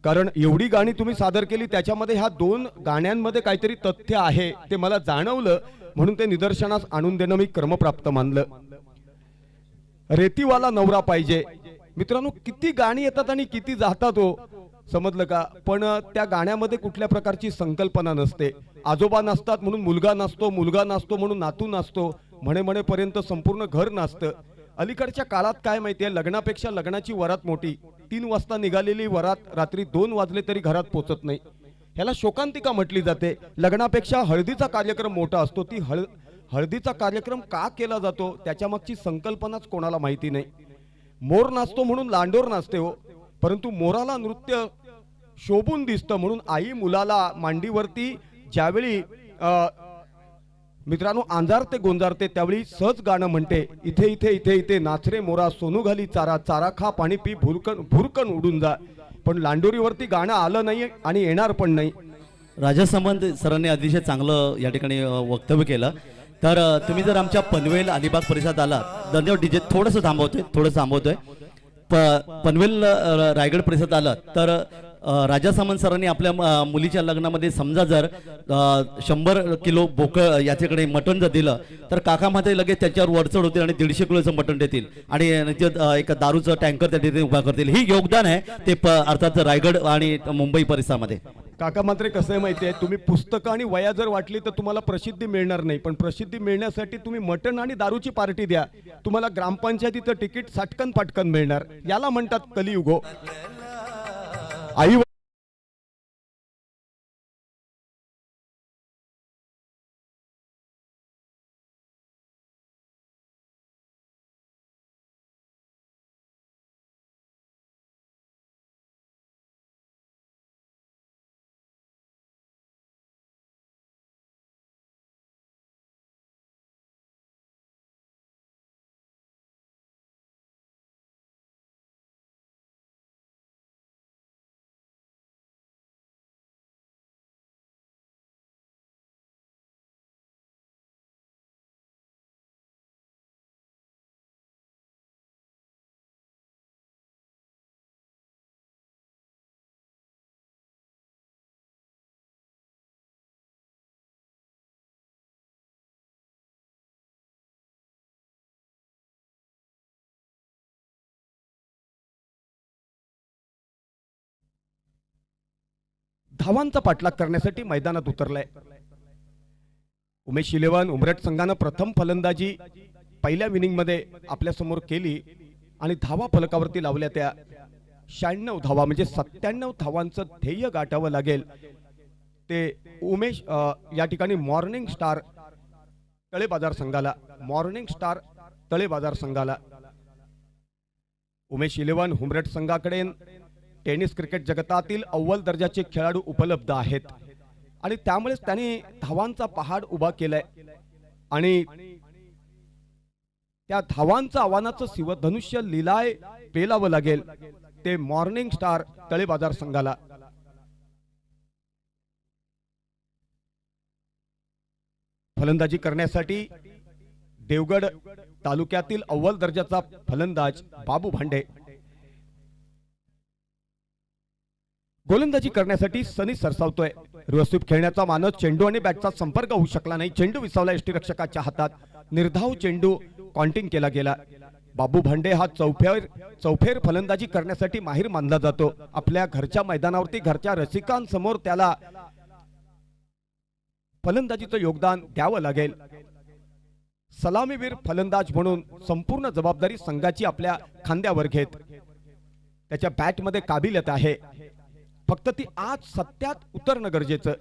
कारण एवढी गाणी तुम्ही सादर केली, त्याच्यामध्ये ह्या 2 गाण्यांमध्ये काहीतरी तथ्य आहे ते मला जाणवलं, म्हणून ते निदर्शनास आणून देणं मी क्रमप्राप्त मानलं. रेतीवाला नवरा पाहिजे. मित्रांनो, किती गाणी येतात आणि किती जातात हो, समजलं का. पण त्या गाण्यामध्ये कुठल्या प्रकारची संकल्पना नसते. आजोबा नसतात म्हणून मुलगा नसतो, मुलगा नसतो म्हणून नातू नसतो, म्हणेपर्यंत संपूर्ण घर नसतं. अलीकडच्या काळात काय माहितीये, लग्नापेक्षा लग्नाची वरात मोठी. 3 वाजता निघालेली वरात रात्री 2 वाजले तरी घरात पोचत नाही. ह्याला शोकांतिका म्हटली जाते. लग्नापेक्षा हळदीचा कार्यक्रम मोठा असतो. ती हळदीचा कार्यक्रम का केला जातो त्याच्या मागची संकल्पनाच कोणाला माहिती नाही. मोर नाचतो म्हणून लांडोर नाचते हो, परंतु मोराला नृत्य शोभून दिसतं म्हणून आई मुलाला मांडीवरती ज्यावेळी मित्रांनो आंजारते गोंजारते त्यावेळी सहज गाणं म्हणते, इथे इथे इथे इथे नाचरे मोरा सोनू घाली चारा, चारा खा पाणी पी भुरकन उडून जा. पण लांडोरीवरती गाणं आलं नाही आणि येणार पण नाही. राजा सामंत सरांनी अतिशय चांगलं या ठिकाणी वक्तव्य केलं. तर तुम्ही जर आमच्या पनवेल अलिबाग परिसरात आलात, धन्यवाद डीजे थोडंसं थांबवतोय. पनवेल रायगड परिसरात आलात तर राजा सामंत सरांनी आपल्या मुलीच्या लग्नामध्ये समजा जर 100 किलो बोकळ याच्याकडे मटण जर दिलं तर काका माते लगेच त्याच्यावर वरचढ होतील आणि 150 किलोचं मटण देतील आणि एक दारूचं टँकर त्या ठिकाणी उभा करतील. ही योगदान आहे ते अर्थात रायगड आणि मुंबई परिसरामध्ये. काका मात्र कसं आहे माहिती आहे, तुम्ही पुस्तकं आणि वया जर वाटली तर तुम्हाला प्रसिद्धी मिळणार नाही, पण प्रसिद्धी मिळण्यासाठी तुम्ही मटण आणि दारूची पार्टी द्या, तुम्हाला ग्रामपंचायतीचं तिकीट साटकन पाटकन मिळणार. याला म्हणतात कलियुगो. आई धावांचा पाठलाग करण्यासाठी मैदानात उतरलाय. उमेश इलेव्हन उमरठ संघानं प्रथम फलंदाजी पहिल्या इनिंग मध्ये आपल्या समोर केली आणि धावा फलकावरती लावल्या त्या 96 धावा, म्हणजे 97 धावांचं ध्येय गाठावं लागेल. ते उमेश या ठिकाणी मॉर्निंग स्टार तळे बाजार संघाला उमेश इलेव्हन उमरठ संघाकडे टेनिस क्रिकेट जगतातील अव्वल दर्जाचे खेळाडू उपलब्ध आहेत आणि त्यामुळेच त्यांनी धावांचा पहाड उभा केलाय आणि त्या धावांचं आव्हानाचं शिवधनुष्य लिलाय पेलावं लागेल ते मॉर्निंग स्टार तळे बाजार संघाला. फलंदाजी करण्यासाठी देवगड तालुक्यातील अव्वल दर्जाचा फलंदाज बाबू भांडे. गोलंदाजी करण्यासाठी सनी सरसावतोय. रिव्हर्सस्वीप खेळण्याचा मानस, चेंडू आणि बॅटचा संपर्क होऊ शकला नाही. चेंडू विसावला यष्टीरक्षकाच्या हातात. निर्धाव चेंडू काउंटिंग केला गेला. बाबू भांडे हा चौफेर फलंदाजी करण्यासाठी माहीर मानला जातो. आपल्या घरच्या मैदानावरती घरच्या रसिकांसमोर त्याला फलंदाजीचं योगदान द्यावं लागेल. सलामीवीर फलंदाज म्हणून संपूर्ण जबाबदारी संघाची आपल्या खांद्यावर घेत त्याच्या बॅटमध्ये काबिलियत आहे, फक्त ती आज सत्यात उतरणं गरजेचं.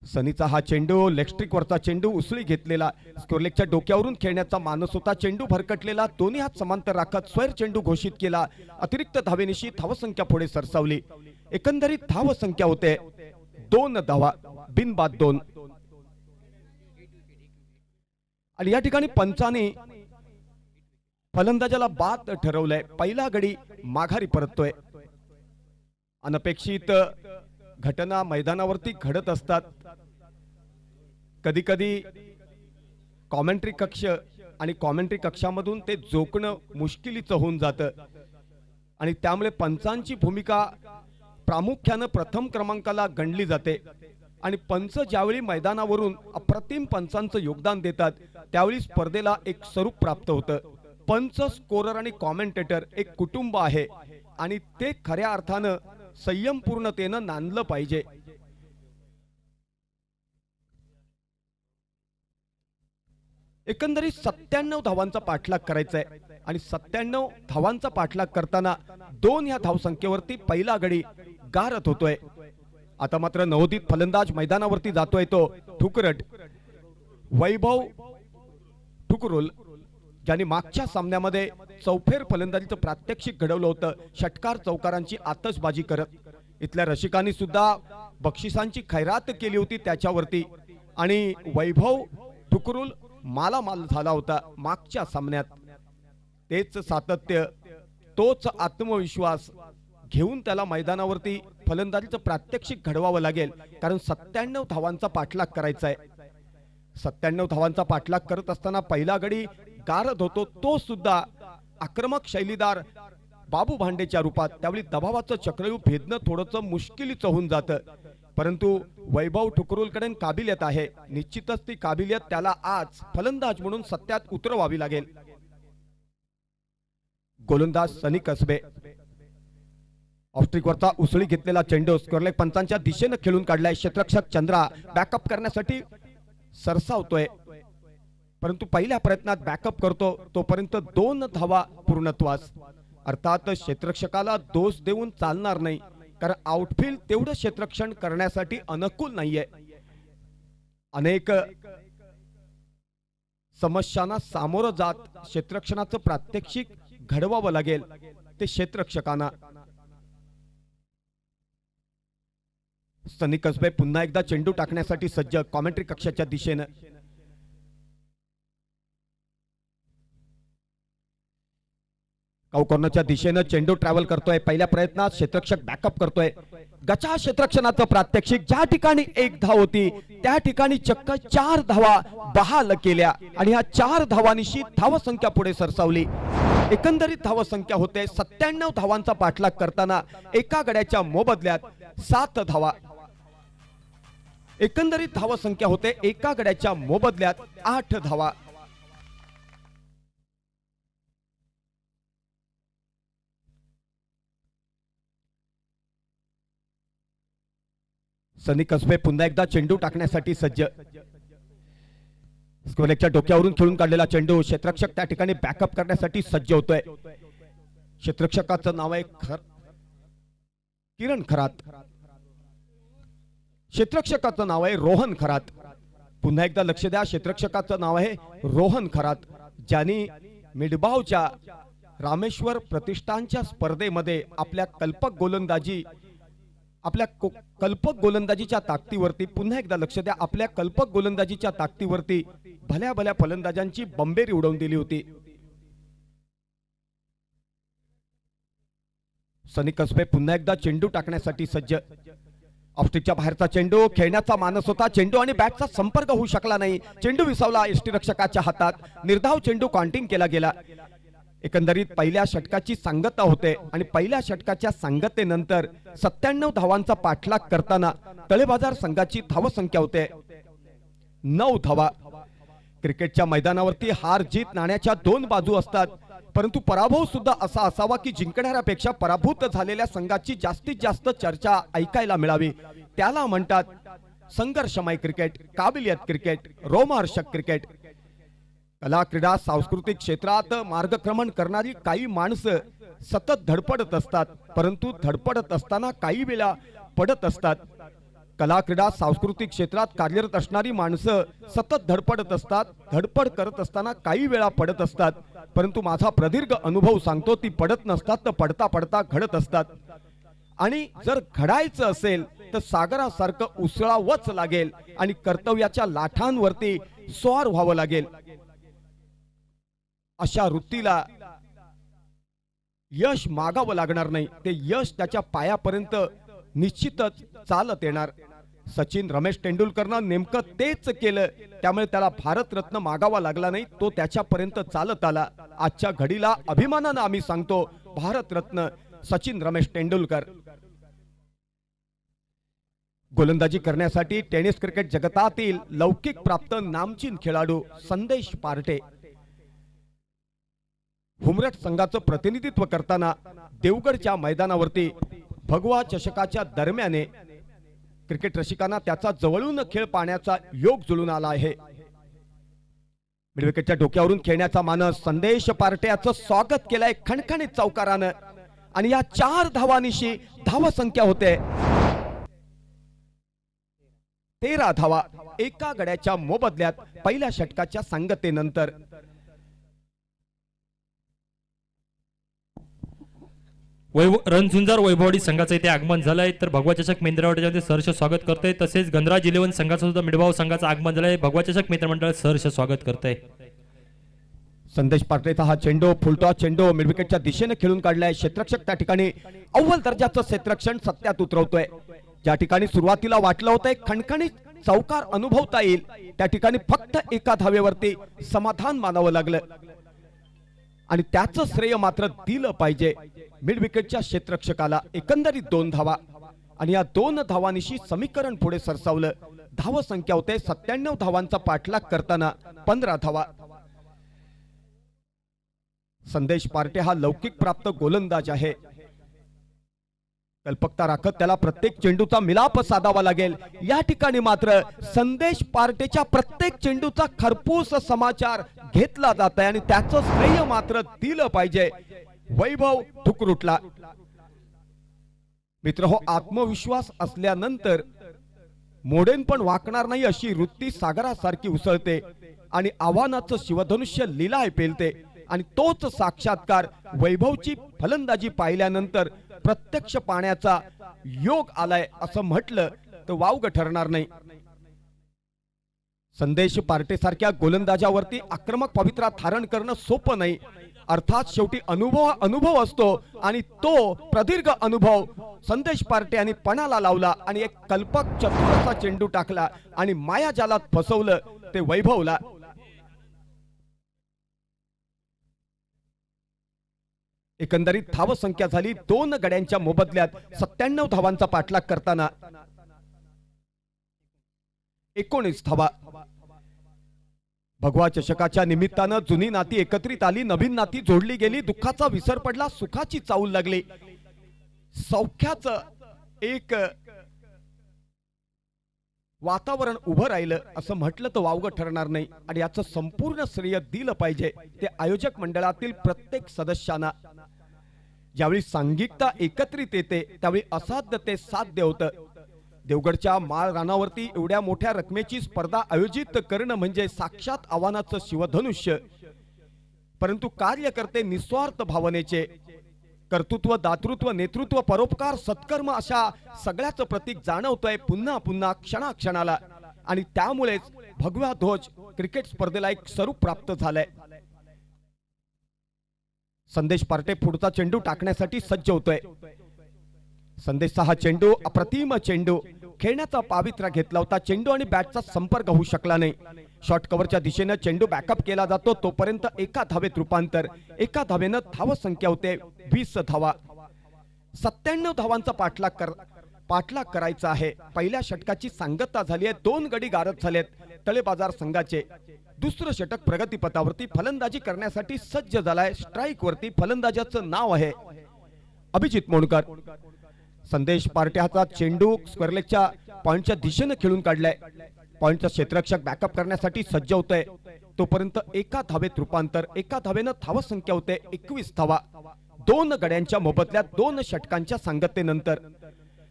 सनीचा हा चेंडू लेगस्ट्रिक वरचा चेंडू उसळी घेतलेला, स्कोरलेगच्या डोक्यावरून खेळण्याचा मानस होता. चेंडू भरकटलेला, दोन्ही हात समांतर राखत स्वैर चेंडू घोषित केला. अतिरिक्त धावेनिशी धावसंख्या पुढे सरसावली. एकंदरीत धावसंख्या होते 2 धावा, बिनबाद 2. आणि या ठिकाणी पंचाने फलंदाजाला बाद ठरवलंय. पहिला गडी माघारी परततोय. अनपेक्षित घटना मैदानावरती घडत असतात. कधी कधी कॉमेंट्री कक्ष आणि कॉमेंट्री कक्षामधून ते जोखणं मुश्किलीचं होऊन जातं आणि त्यामुळे पंचांची भूमिका प्रामुख्यानं प्रथम क्रमांकाला गणली जाते. आणि पंच ज्यावेळी मैदानावरून अप्रतिम पंचांचं योगदान देतात त्यावेळी स्पर्धेला एक स्वरूप प्राप्त होतं. पंच, स्कोरर आणि कॉमेंटेटर एक कुटुंब आहे आणि ते खऱ्या अर्थानं संयमपूर्णतेनं नांदलं पाहिजे. एकंदरीत 97 धावांचा पाठलाग करायचा आहे आणि 97 धावांचा पाठलाग करताना 2 या धावसंख्येवरती पहिला गडी गारत होतोय. आता मात्र नवोदित फलंदाज मैदानावरती जातोय तो ठुकरट वैभव ठुकरुल, ज्यांनी मागच्या सामन्यामध्ये चौफेर फलंदाजीचं प्रात्यक्षिक घडवलं होतं, षटकार चौकारांची आतषबाजी करत. इथल्या रसिकांनी सुद्धा बक्षिसांची खैरात केली होती त्याच्यावरती आणि वैभव ठुकरुल मालामाल झाला होता मागच्या सामन्यात. तेच सातत्य, तोच आत्मविश्वास घेऊन त्याला मैदानावरती फलंदाजीचं प्रात्यक्षिक घडवावं लागेल, कारण 97 धावांचा पाठलाग करायचा आहे. 97 धावांचा पाठलाग करत असताना पहिला गडी गारद होतो, तो सुद्धा आक्रमक शैलीदार बाबू भांडेच्या रूपात. त्यावेळी दबावाचं चक्रव्यूह भेदणं थोडंसं मुश्किलीचं होऊन जातं, परंतु वैभव ठुकरुलकडे काबिलियत आहे. निश्चितच ती काबिलियत त्याला आज फलंदाज म्हणून सत्यात उतरवावी लागेल. गोलंदाज सनी कसबे ऑफस्ट्रिकवरचा उसळी घेतलेला चेंडू स्कोरलेग पंचांच्या दिशेने खेळून काढलाय. क्षेत्ररक्षक चंद्रा बॅकअप करण्यासाठी सरसावतोय, परंतु पहिल्या प्रयत्नात बॅकअप करतो तोपर्यंत 2 धावा पूर्णत्वास. अर्थात क्षेत्ररक्षकाला दोष देऊन चालणार नाही, कारण आउटफील्ड तेवढं क्षेत्ररक्षण करण्यासाठी अनुकूल नाहीये. अनेक समस्यांना सामोरं जात क्षेत्ररक्षणाचं प्रात्यक्षिक घडवावं लागेल ते क्षेत्ररक्षकांना. सनी कसबे पुन्हा एकदा चेंडू टाकण्यासाठी सज्ज कॉमेंट्री कक्षाच्या दिशेनं. कॉर्नरच्या दिशेनं चेंडू ट्रॅव्हल करतोय. पहिल्या प्रयत्नात क्षेत्ररक्षक बॅकअप करतोय. गचा क्षेत्ररक्षणाचं प्रात्यक्षिक, ज्या ठिकाणी 1 धाव होती त्या ठिकाणी चक्क 4 धावा बहाल केल्या आणि ह्या 4 धावांनिशी धावसंख्या पुढे सरसावली. एकंदरीत धावसंख्या होते 97 धावांचा पाठलाग करताना एका गड्याच्या मोबदल्यात 7 धावा. एकंदरीत धावसंख्या होते एका गड्याच्या मोबदल्यात 8 धावा. सनी कसबे पुन्हा एकदा चेंडू टाकण्यासाठी सज्ज. स्कोरलेगच्या डोक्यावरून खेळून काढलेला चेंडू क्षेत्ररक्षक त्या ठिकाणी बॅकअप करण्यासाठी सज्ज होतोय. क्षेत्ररक्षकाचं नाव आहे किरण खरात, क्षेत्ररक्षकाचं नाव आहे रोहन खरात. पुन्हा एकदा लक्ष द्या, क्षेत्ररक्षकाचं नाव आहे रोहन खरात, ज्यांनी मिडबावच्या रामेश्वर प्रतिष्ठानच्या स्पर्धेमध्ये आपल्या कल्पक गोलंदाजीच्या ताकदीवरती, पुन्हा एकदा लक्ष द्या, आपल्या कल्पक गोलंदाजीच्या ताकदीवरती भल्या भल्या फलंदाजांची बंबेरी उडवून दिली होती. सनी कसबे पुन्हा एकदा चेंडू टाकण्यासाठी सज्ज. ऑफस्ट्रिकच्या बाहेरचा चेंडू, खेळण्याचा मानस होता, चेंडू आणि बॅटचा संपर्क होऊ शकला नाही. चेंडू विसावला यष्टीरक्षकाच्या हातात. निर्धाव चेंडू काउंटिंग केला गेला. एकंदरीत पहिल्या षटकाची सांगता होते आणि पहिल्या षटकाच्या सांगतेनंतर 97 धावांचा पाठलाग करताना तळेबाजार संघाची धावसंख्या होते 9 धावा. क्रिकेटच्या मैदानावरती हार जीत नाण्याच्या दोन बाजू असतात, परंतु पराभव सुद्धा असा असावा की जिंकणाऱ्यापेक्षा पराभूत झालेल्या संघाची जास्तीत जास्त चर्चा ऐकायला मिळावी. त्याला म्हणतात संघर्षमय क्रिकेट, काबिलियत क्रिकेट, रोमहर्षक क्रिकेट. कला क्रीडा सांस्कृतिक क्षेत्रात मार्गक्रमण करणारी काही माणसं सतत धडपडत असतात, परंतु धडपडत असताना काही वेळा पडत असतात. कला क्रीडा सांस्कृतिक क्षेत्रात कार्यरत असणारी माणसं सतत धडपडत असतात, धडपड करत असताना काही वेळा पडत असतात, परंतु माझा प्रदीर्घ अनुभव सांगतो ती पडत नसतात तर पडता पडता घडत असतात. आणि जर घडायचं असेल तर सागरासारखं उसळावंच लागेल आणि कर्तव्याच्या लाठांवरती स्वार व्हावं लागेल. अशा वृत्तीला यश मागावं लागणार नाही, ते यश त्याच्या पायापर्यंत निश्चितच चालत येणार. सचिन रमेश तेंडुलकरनं नेमकं तेच केलं, त्यामुळे त्याला भारतरत्न मागावा लागला नाही, तो त्याच्यापर्यंत चालत आला. आजच्या घडीला अभिमानानं आम्ही सांगतो भारतरत्न सचिन रमेश तेंडुलकर. गोलंदाजी करण्यासाठी टेनिस क्रिकेट जगतातील लौकिक प्राप्त नामचीन खेळाडू संदेश पार्टे. हुमरट संघाचं प्रतिनिधित्व करताना देवगडच्या मैदानावरती भगवा चषकाच्या दरम्याने क्रिकेट रसिकांना त्याचा जवळून खेळ पाहण्याचा योग जुळून आला आहे. मिडविकेटच्या डोक्यावरून खेळण्याचा मानस संदेश पार्ट्याचं स्वागत केलंय खणखणीत चौकारानं आणि या 4 धावांनिशी धावसंख्या होते 13 धावा एका गड्याच्या मोबदल्यात पहिल्या षटकाच्या सांगतेनंतर. रणझुंजार वैभववाडी संघाचं इथे आगमन झालंय, तर भगवा चषक मित्रमंडळामध्ये सहर्ष स्वागत करतोय. तसेच गणराज 11 संघाचं सुद्धा मिडभाव संघाचं आगमन झालंय, भगवा चषक मित्रमंडळ सहर्ष स्वागत करतंय. संदेश पार्टेचा हा चेंडू फुलटॉस चेंडू मिडविकेटच्या दिशेने खेळून काढलाय. क्षेत्ररक्षक त्या ठिकाणी अव्वल दर्जाचं क्षेत्ररक्षण सत्यात उतरवतोय. ज्या ठिकाणी सुरुवातीला वाटलं होतं खणखणीत चौकार अनुभवता येईल, त्या ठिकाणी फक्त एका धावेवरती समाधान मानावं लागलं आणि त्याचं श्रेय मात्र दिलं पाहिजे मिडविकेटच्या क्षेत्ररक्षकाला. एकंदरीत 2 धावा आणि या 2 धावांनिशी समीकरण पुढे सरसावलं. धाव संख्या होते 97 धावांचा पाठलाग करताना 15 धावा. संदेश पार्टे हा लौकिक प्राप्त गोलंदाज आहे. कल्पकता राखत त्याला प्रत्येक चेंडूचा मिलाप साधावा लागेल. या ठिकाणी मात्र संदेश पार्टेच्या प्रत्येक चेंडूचा खरपूस समाचार घेतला जात आहे आणि त्याचं श्रेय मात्र दिलं पाहिजे वैभव थुकरुटला. मित्र हो, आत्मविश्वास असल्यानंतर मोडेन पण वाकणार नाही अशी वृत्ती सागरासारखी उसळते आणि आव्हानाचं शिवधनुष्य लीलाय पेलते आणि तोच साक्षात्कार वैभवची फलंदाजी पाहिल्यानंतर प्रत्यक्ष पाहण्याचा योग आलाय असं म्हटलं तर वावग ठरणार नाही. संदेश पार्टे सारख्या गोलंदाजावरती आक्रमक पवित्रा धारण करणं सोपं नाही. अर्थात शेवटी अनुभव असतो आणि तो प्रदीर्घ अनुभव संदेश पार्टे यांनी पणाला लावला आणि एक कल्पक चतुरचा चेंडू टाकला आणि मायाजालात फसवलं ते वैभवला. एकंदरीत धाव संख्या झाली 2 गड्यांच्या मोबदल्यात 97 धावांचा पाठलाग करताना 19 धावा. भगवा चषकाच्या निमित्तानं जुनी नाती एकत्रित आली, नवीन नाती जोडली गेली, दुःखाचा विसर पडला, सुखाची चाऊल लागली, सौख्याचं एक वातावरण उभं राहिलं असं म्हटलं तर वावगं ठरणार नाही आणि याचं संपूर्ण श्रेय दिलं पाहिजे ते आयोजक मंडळातील प्रत्येक सदस्यांना. ज्यावेळी सांघिकता एकत्रित येते त्यावेळी असाध्य ते साध्य होतं. देवगडच्या माळ रानावरती एवढ्या मोठ्या रकमेची स्पर्धा आयोजित करणं म्हणजे साक्षात आव्हानाचं शिवधनुष्य. परंतु कार्यकर्ते निस्वार्थ भावनेचे, कर्तृत्व, दातृत्व, नेतृत्व, परोपकार, सत्कर्म अशा सगळ्याचं प्रतीक जाणवतंय पुन्हा पुन्हा क्षणाक्षणाला आणि त्यामुळेच भगवा ध्वज क्रिकेट स्पर्धेला एक स्वरूप प्राप्त झालंय. संदेश पार्टे पुढचा चेंडू टाकण्यासाठी सज्ज होतोय. संदेशचा हा चेंडू अप्रतिम चेंडू खेळण्याचा पावित्र्य घेतला होता. चेंडू आणि बॅटचा संपर्क होऊ शकला नाही. शॉर्ट कव्हरच्या दिशेने चेंडू बॅकअप केला जातो तोपर्यंत एका धावेत रूपांतर. एका धावेनं धाव संख्या होते 20 धावा. 97 धावांचा पाठलाग करायचा आहे. पहिल्या षटकाची सांगता झाली आहे. 2 गडी गारद झालेत तळे बाजार संघाचे. दुसरं षटक प्रगतीपथावरती फलंदाजी करण्यासाठी सज्ज झालाय. स्ट्राईक वरती फलंदाजाचं नाव आहे अभिजित मोणकर. संदेश पार्ट्याचा चेंडू स्क्वेअरलेगच्या पॉइंटच्या दिशेने खेळून काढलाय. पॉइंटचा क्षेत्ररक्षक बॅकअप करण्यासाठी सज्ज होतोय तोपर्यंत एका धावेत रूपांतर. एका धावेनं धावसंख्या होते 21 धावा. 2 गड्यांच्या मोबदल्यात 2 षटकांच्या सांगतेनंतर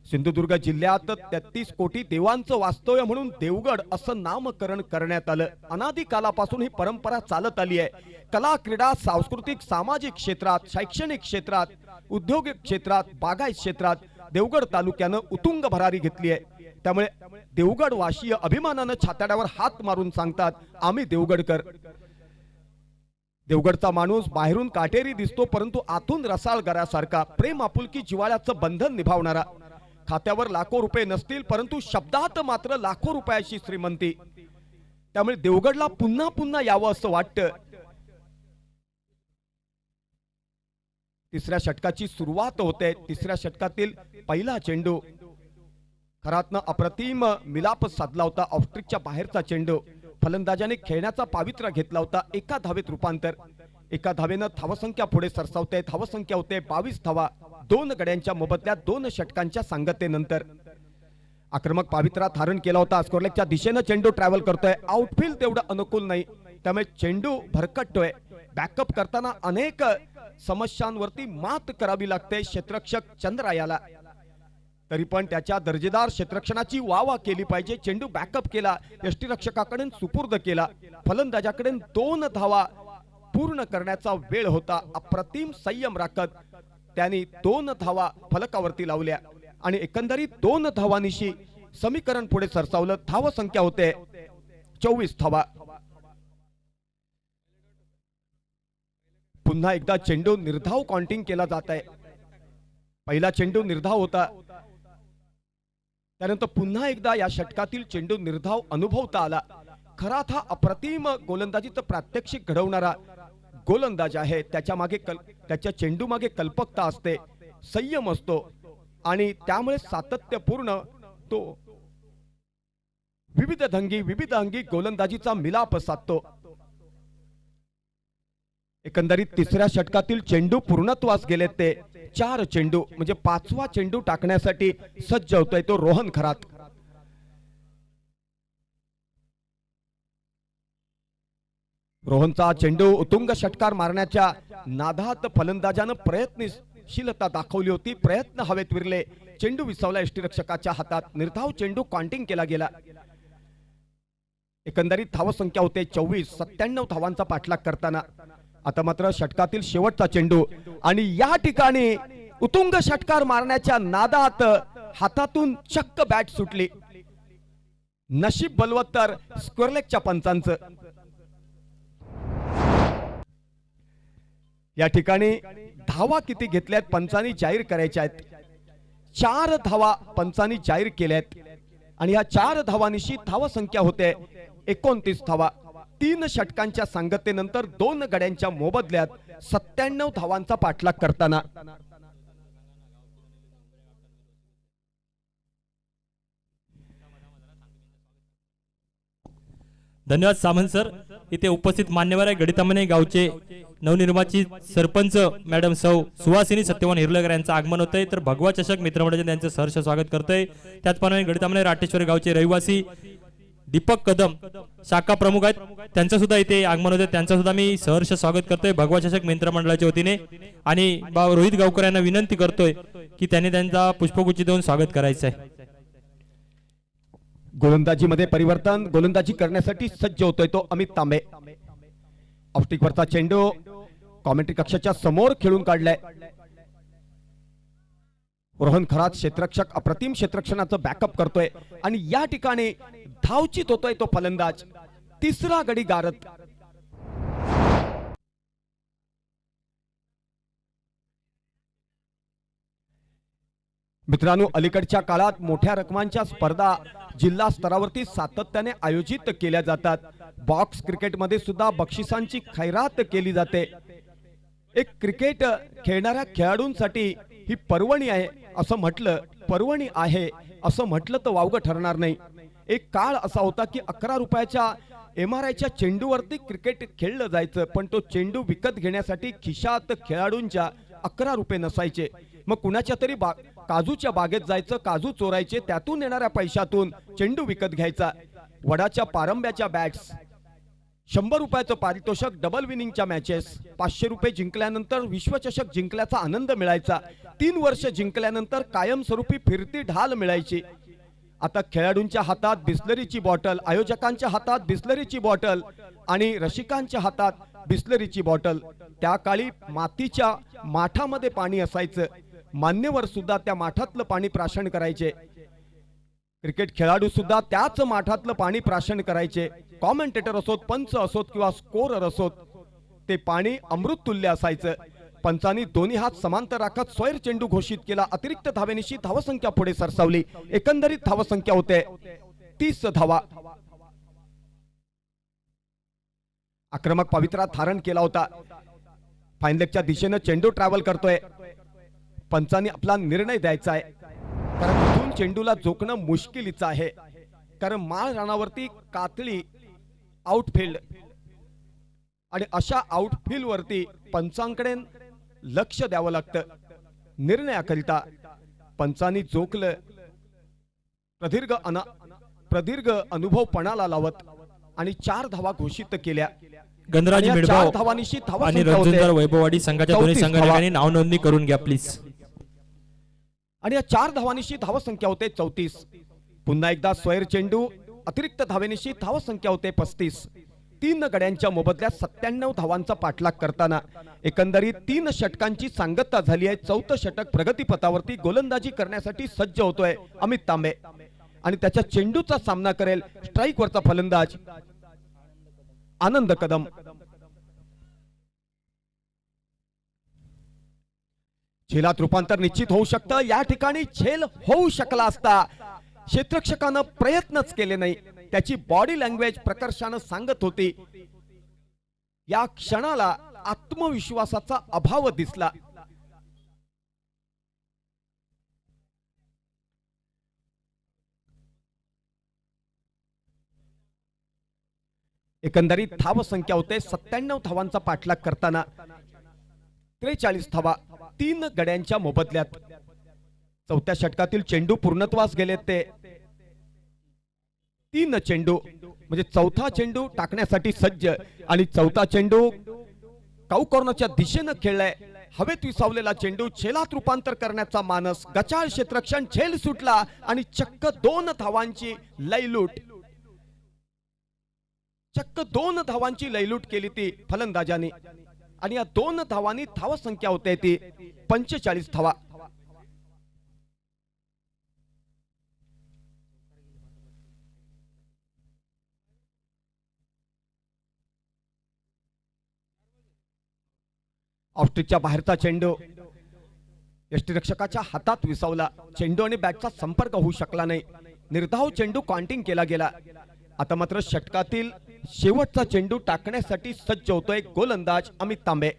सिंधुदुर्ग जिल्ह्यात 33 कोटी देवांचं वास्तव्य म्हणून देवगड असं नामकरण करण्यात आलं. अनादी कालापासून ही परंपरा चालत आली आहे. कला, क्रीडा, सांस्कृतिक, सामाजिक क्षेत्रात, शैक्षणिक क्षेत्रात, औद्योगिक क्षेत्रात, बागायत क्षेत्रात देवगड तालुक्यानं उत्तुंग भरारी घेतली आहे. त्यामुळे देवगड वाशीय अभिमानानं छाताड्यावर हात मारून सांगतात आम्ही देवगडकर. देवगडचा माणूस बाहेरून काटेरी दिसतो परंतु आतून रसाळ गरासारखा, प्रेम आपुलकी जिव्हाळ्याचं बंधन निभावणारा. खात्यावर लाखो रुपये नसतील परंतु शब्दात मात्र लाखो रुपयाची श्रीमंती. त्यामुळे देवगडला पुन्हा पुन्हा यावं असं वाटतं. तिसऱ्या षटकाची सुरुवात होते. तिसऱ्या षटकातील पहिला चेंडू खरातनं अप्रतिम मिलाप साधला होता. ऑफस्ट्रिकच्या बाहेरचा चेंडू फलंदाजाने खेळण्याचा पावित्र्य घेतला होता. एका धावेत रूपांतर. एका धावेनं धावसंख्या पुढे सरसावते. धावसंख्या होते 22 धावा. 2 गड्यांच्या मोबदल्यात 2 षटकांच्या सांगतेनंतर आक्रमक पावित्र्य धारण केला होता. स्कोरलेगच्या दिशेनं चेंडू ट्रॅव्हल करतोय. आउटफील्ड तेवढं अनुकूल नाही त्यामुळे चेंडू भरकटतोय. बॅकअप करताना अनेक समस्यांवरती मात करावी लागते क्षेत्ररक्षक चंद्रायाला. तरी पण त्याच्या दर्जेदार क्षेत्ररक्षणाची वावा केली पाहिजे. चेंडू बॅकअप केला. यष्टीरक्षकाकडे सुपूर्द केला. फलंदाजाकडे 2 धावा पूर्ण करण्याचा वेळ होता. अप्रतिम संयम राखत त्यांनी 2 धावा फलकावरती लावल्या आणि एकंदरीत 2 धावांनिशी समीकरण पुढे सरसावलं. धाव संख्या होते 24 धावा. पुन्हा एकदा चेंडू निर्धाव काउंटिंग केला जात आहे. पहिला चेंडू निर्धाव होता. त्यानंतर पुन्हा एकदा या षटकातील चेंडू निर्धाव अनुभवता आला. खरात हा अप्रतिम गोलंदाजीचं प्रात्यक्षिक घडवणारा गोलंदाज आहे. त्याच्या चेंडू मागे कल्पकता असते, संयम असतो आणि त्यामुळे सातत्यपूर्ण तो विविध अंगी गोलंदाजीचा मिलाप साधतो. एकंदरीत तिसऱ्या षटकातील चेंडू पूर्णत्वास गेले. ते 4 चेंडू म्हणजे 5वा चेंडू टाकण्यासाठी सज्ज होतोय तो रोहन खरात. रोहनचा चेंडू उत्तुंग षटकार मारण्याच्या नादात फलंदाजानं प्रयत्नशीलता दाखवली होती. प्रयत्न हवेत विरले. चेंडू विसावला यष्टीरक्षकाच्या हातात. निर्धाव चेंडू काउंटिंग केला गेला. एकंदरीत धावसंख्या होते 24. 97 धावांचा पाठलाग करताना आता मात्र षटकातील शेवटचा चेंडू आणि या ठिकाणी उत्तुंग षटकार मारण्याच्या नादात हातातून चक्क बॅट सुटली. नशीब बलवत्तर स्क्वेअरलेगच्या पंचांचं. या ठिकाणी धावा किती घेतल्यात पंचांनी जाहीर करायच्या आहेत. 4 धावा पंचांनी जाहीर केल्यात आणि या 4 धावांनिशी धाव संख्या होते 29 धावा. 3 षटकांच्या सांगतेनंतर 2 गड्यांच्या मोबदल्यात 97 धावांचा पाठलाग करताना धन्यवाद सामंत सर. इथे उपस्थित मान्यवर आहे गडितामने गावचे नवनिर्वाचित सरपंच मॅडम सौ सुहासिनी सत्यवान हिरलकर यांचं आगमन होतंय. तर भगवा चषक मित्रमंडळाचे त्यांचं सहर्ष स्वागत करतोय. त्याचप्रमाणे गडितामने राटेश्वर गावचे रहिवासी दीपक कदम शाखा प्रमुख आहेत, त्यांचं सुद्धा इथे आगमन होते. त्यांचं सुद्धा मी सहर्ष स्वागत करतोय भगवा चषक मित्रमंडळाच्या वतीने. आणि रोहित गावकर यांना विनंती करतोय की त्यांनी त्यांचा पुष्पगुच्छ देऊन स्वागत करायचं आहे. गोलंदाजीमध्ये परिवर्तन. गोलंदाजी करण्यासाठी सज्ज होतोय तो अमित तांबे. ऑफस्टिकवरचा चेंडू कॉमेंट्री कक्षाच्या समोर खेळून काढलाय. रोहन खरात क्षेत्ररक्षक अप्रतिम क्षेत्ररक्षणाचं बॅकअप करतोय आणि या ठिकाणी धावचित होतोय तो फलंदाज. 3रा गडी गारद. मित्रांनो, अलीकडच्या काळात मोठ्या रकमांच्या स्पर्धा जिल्हा स्तरावरती सातत्याने आयोजित केल्या जातात. बॉक्स क्रिकेटमध्ये सुद्धा बक्षिसांची खैरात केली जाते. एक क्रिकेट खेळणाऱ्या खेळाडूंसाठी ही पर्वणी आहे असं म्हटलं तर वावगं ठरणार नाही. एक काळ असा होता की 11 रुपयाच्या MRIच्या चेंडूवरती क्रिकेट खेळलं जायचं, पण तो चेंडू विकत घेण्यासाठी खिशात खेळाडूंच्या 11 रुपये नसायचे. मग कुणाच्या तरी काजूच्या बागेत जायचं, काजू चोरायचे, त्यातून येणाऱ्या पैशातून चेंडू विकत घ्यायचा. वडाच्या पारंब्याच्या बॅट्स, 100 रुपयाचं पारितोषिक, डबल विनिंगच्या मॅचेस, 500 रुपये जिंकल्यानंतर विश्वचषक जिंकल्याचा आनंद मिळायचा. 3 वर्ष जिंकल्यानंतर कायमस्वरूपी फिरती ढाल मिळायची. आता खेळाडूंच्या हातात बिस्लरीची बॉटल, आयोजकांच्या हातात बिस्लरीची बॉटल आणि रसिकांच्या हातात बिस्लरीची बॉटल. त्या काळी मातीच्या माठामध्ये पाणी असायचं. मान्यवर सुद्धा त्या माठातलं पाणी प्राशन करायचे. क्रिकेट खेळाडू सुद्धा त्याच माठातलं पाणी प्राशन करायचे. कॉमेंटेटर असोत, पंच असोत किंवा स्कोरर असोत, ते पाणी अमृत तुल्य असायचं. पंचांनी दोन्ही हात समांतर राखत स्वैर चेंडू घोषित केला. अतिरिक्त धावेनिशी धावसंख्या पुढे सरसावली. एकंदरीत धावसंख्या होते 30 धावा. आक्रमक पवित्रा धारण केला होता. फाईनलेगच्या दिशेनं चेंडू ट्रॅव्हल करतोय. पंचांनी आपला निर्णय द्यायचा आहे, कारण इथून चेंडूला जोखणं मुश्किलीचं आहे. कारण माळ रानावरती कातळी आउटफील्ड आणि अशा आउटफील्ड वरती पंचांकडे लक्ष द्यावं लागतं. निर्णयाकरिता पंचांनी जोखलं. प्रदीर्घ अनुभव पणाला लावत आणि 4 धावा घोषित केल्या. गणराज मिळभाव धावांनिशी धावा आणि संख्या होते रंजनदार वैभववाडी संघाच्या दोन्ही 34 संघटकांनी नाव नोंदणी करून घ्या प्लीज. आणि या 4 धावांनिशी धावसंख्या होते 34. पुन्हा एकदा स्वैर चेंडू. अतिरिक्त धावेनिशी धावसंख्या होते 35. 3 गड्यांच्या मोबदल्यात 97 धावांचा पाठलाग करताना एकंदरीत 3 षटकांची सांगता झाली आहे. 4थं षटक प्रगतीपथावरती गोलंदाजी करण्यासाठी सज्ज होतोय अमित तांबे आणि त्याच्या चेंडूचा सामना करेल स्ट्राईक वरचा फलंदाज आनंद कदम. झेलात रूपांतर निश्चित होऊ शकतं. या ठिकाणी झेल होऊ शकला असता. क्षेत्ररक्षकानं प्रयत्नच केले नाही. त्याची बॉडी लँग्वेज प्रकर्षानं सांगत होती. या क्षणाला आत्मविश्वासाचा अभाव दिसला. एकंदरीत धावसंख्या होते 97 धावांचा पाठलाग करताना 43 धावा 3 गड्यांच्या मोबदल्यात. 4थ्या षटकातील चेंडू पूर्णत्वास गेले ते 3 चेंडू, म्हणजे 4था चेंडू टाकण्यासाठी सज्ज आणि 4था चेंडू काऊ कॉर्नरच्या दिशेनं खेळलाय. हवेत विसावलेला चेंडू झेलात रूपांतर करण्याचा मानस. गचाळ क्षेत्ररक्षण, झेल सुटला आणि चक्क 2 धावांची लयलूट. चक्क 2 धावांची लयलूट केली ती फलंदाजाने आणि या 2 धावांनी धावसंख्या होते ती 45 धावा. ऑफस्ट्रिकच्या बाहेरचा चेंडू यष्टीरक्षकाच्या हातात विसावला. चेंडू आणि बॅटचा संपर्क होऊ शकला नाही. निर्धाव चेंडू काउंटिंग केला गेला. आता मात्र षटकातील शेवटचा चेंडू टाकण्यासाठी सज्ज होतोय गोलंदाज अमित तांबे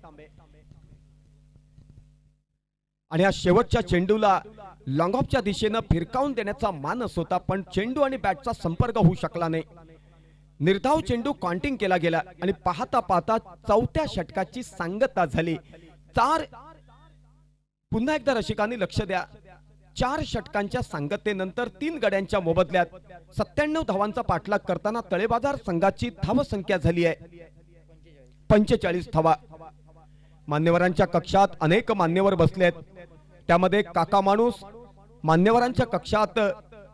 आणि या शेवटच्या चेंडूला लॉंग ऑफच्या दिशेनं फिरकावून देण्याचा मानस होता, पण चेंडू आणि बॅटचा संपर्क होऊ शकला नाही. निर्धाव चेंडू काउंटिंग केला गेला आणि पाहता पाहता 4थ्या षटकाची सांगता झाली. पुन्हा एकदा रसिकांनी लक्ष द्या. 4 षटकांच्या सांगतेनंतर 3 गड्यांच्या मोबदल्यात 97 धावांचा पाठलाग करताना तळेबाजार संघाची धावसंख्या झाली आहे 45 धावा. मान्यवरांच्या कक्षात अनेक मान्यवर बसलेत. त्यामध्ये काका माणूस मान्यवरांच्या कक्षात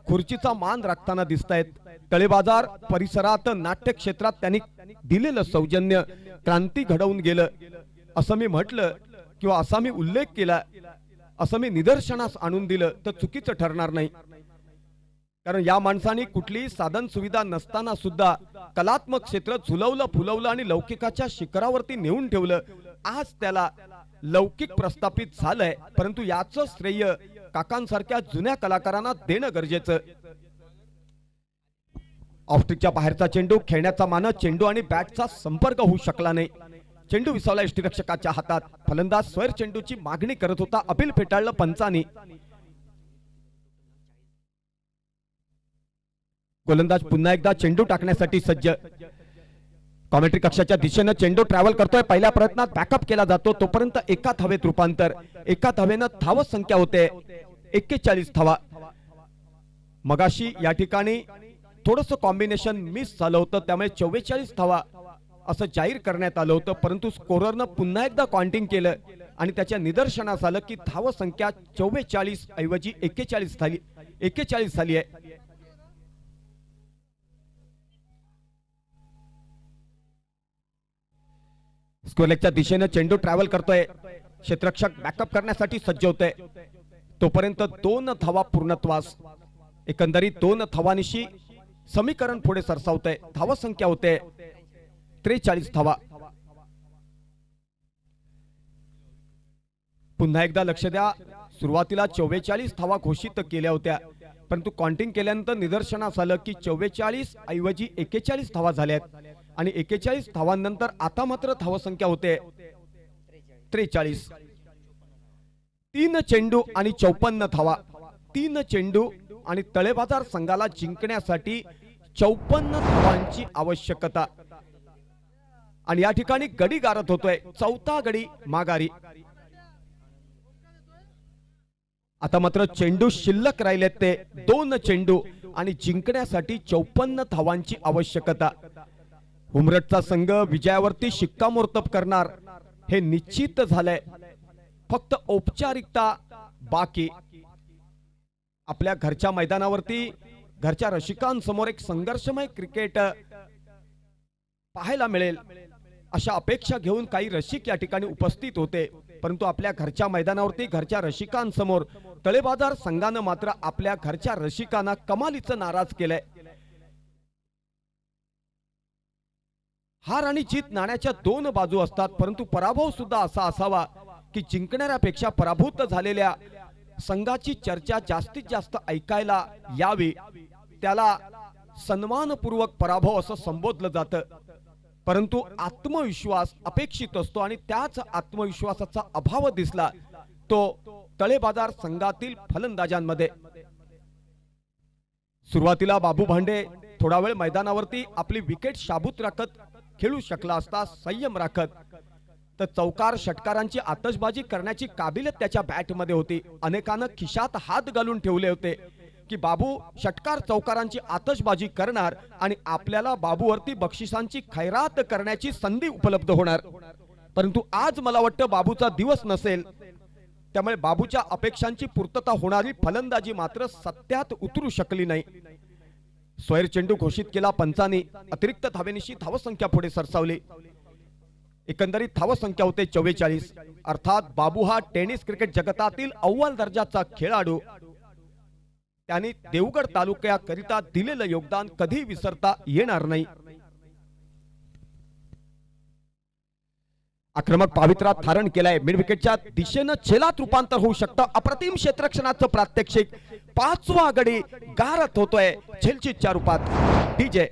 खुर्चीचा मान राखताना दिसतायत. तळेबाजार परिसरात नाट्य क्षेत्रात त्यांनी दिलेलं सौजन्य क्रांती घडवून गेलं असं मी म्हटलं किंवा असा मी उल्लेख केला, असं मी निदर्शनास आणून दिलं तर चुकीचं ठरणार नाही. कारण या माणसाने कुठलीही साधन सुविधा नसताना सुद्धा कलात्मक क्षेत्र झुलवलं, फुलवलं आणि लौकिकाच्या शिखरावरती नेऊन ठेवलं. आज त्याला लौकिक प्रस्थापित झालंय, परंतु याचं श्रेय काकांसारख्या जुन्या कलाकारांना देणं गरजेचं. ऑफस्ट्रिकच्या बाहेरचा चेंडू, खेळण्याचा मानस, चेंडू आणि बॅटचा संपर्क होऊ शकला नाही. चेंडू विसावला यष्टीरक्षकाच्या हातात. फलंदाज स्वैर चेंडूची मागणी करत होता, अपील फेटाळलं पंचांनी. गोलंदाज पुन्हा एकदा चेंडू टाकण्यासाठी सज्ज. कॉमेंट्री कक्षाच्या दिशेनं चेंडू ट्रॅव्हल करतोय. पहिल्या प्रयत्नात बॅकअप केला जातो, तोपर्यंत एका धावेत रूपांतर. एका धावेनं धाव संख्या होते 41 धावा. मगाशी या ठिकाणी थोडंसं कॉम्बिनेशन मिस झालं होतं, त्यामुळे 44 धावा असं जाहीर करण्यात आलं होतं, परंतु स्कोररनं पुन्हा एकदा काउंटिंग केलं आणि त्याच्या निदर्शनास आलं की धाव संख्या 44 ऐवजी 41 झाली आहे. स्क्वेअरलेगच्या दिशेने चेंडू ट्रॅव्हल करतोय. क्षेत्ररक्षक बॅकअप करण्यासाठी सज्ज होते, तोपर्यंत 2 धावा पूर्णत्वास. एकंदरीत 2 धावांनिशी समीकरण पुढे सरसावतंय. धाव संख्या होते 43 धावा. पुन्हा एकदा लक्ष द्या, सुरुवातीला 44 धावा घोषित केल्या होत्या, परंतु काउंटिंग केल्यानंतर निदर्शनास आलं की 44 ऐवजी 41 धावा झाल्यात आणि 41 धावांनंतर आता मात्र धावसंख्या होते 43. 3 चेंडू आणि 54 धावा. 3 चेंडू आणि तळेबाजार संघाला जिंकण्यासाठी 54 धावांची आवश्यकता. आणि या ठिकाणी गडी गारत होतोय, 4था गडी माघारी. आता मात्र चेंडू शिल्लक राहिलेत ते 2 चेंडू आणि जिंकण्यासाठी 54 धावांची आवश्यकता. उमरठचा संघ विजयावरती शिक्कामोर्तब करणार हे निश्चित झालंय, फक्त औपचारिकता बाकी. आपल्या घरच्या मैदानावरती घरच्या रसिकांसमोर एक संघर्षमय क्रिकेट पाहायला मिळेल अशा अपेक्षा घेऊन काही रसिक या ठिकाणी उपस्थित होते, परंतु आपल्या घरच्या मैदानावरती घरच्या रसिकांसमोर तळेबाजार संघानं मात्र आपल्या घरच्या रसिकांना कमालीचं नाराज केलंय. हार आणि जीत नाण्याच्या 2 बाजू असतात, परंतु पराभव सुद्धा असा असावा की जिंकणाऱ्यापेक्षा पराभूत झालेल्या संघाची चर्चा जास्तीत जास्त ऐकायला यावी. त्याला सन्मानपूर्वक पराभव असं संबोधलं जातं, परंतु आत्मविश्वास अपेक्षित असतो आणि त्याच आत्मविश्वासाचा अभाव दिसला तो तळेबाजार संघातील फलंदाजांमध्ये. सुरुवातीला बाबू भांडे थोडा वेळ मैदानावरती आपली विकेट शाबूत राखत खेळू शकला असता, संयम राखत, तर चौकार षटकारांची आतषबाजी करण्याची काबिलियत त्याच्या बॅटमध्ये होती. अनेकांना खिशात हात घालून ठेवले होते की बाबू षटकार चौकारांची आतषबाजी करणार आणि आपल्याला बाबूवरती बक्षिसांची खैरात करण्याची संधी उपलब्ध होणार. परंतु आज मला वाटतं बाबूचा दिवस नसेल, त्यामुळे बाबूच्या अपेक्षांची पूर्तता होणारी फलंदाजी मात्र सत्यात उतरू शकली नाही. स्वैर चेंडू घोषित केला पंचांनी. अतिरिक्त धावेनिशी धावसंख्या पुढे सरसावली. एकंदरीत धावसंख्या होते 44. अर्थात बाबू हा टेनिस क्रिकेट जगतातील अव्वल दर्जाचा खेळाडू. त्यांनी देवगड तालुक्याकरिता दिलेलं योगदान कधी विसरता येणार नाही. आक्रमक पावित्रा धारण केलाय. मिड विकेटच्या दिशेनं छेलात रूपांतर होऊ शकतं. अप्रतिम क्षेत्ररक्षणाचं प्रात्यक्षिक. 5वा गडी गारत होतोय छेलचीच्या रूपात. डीजे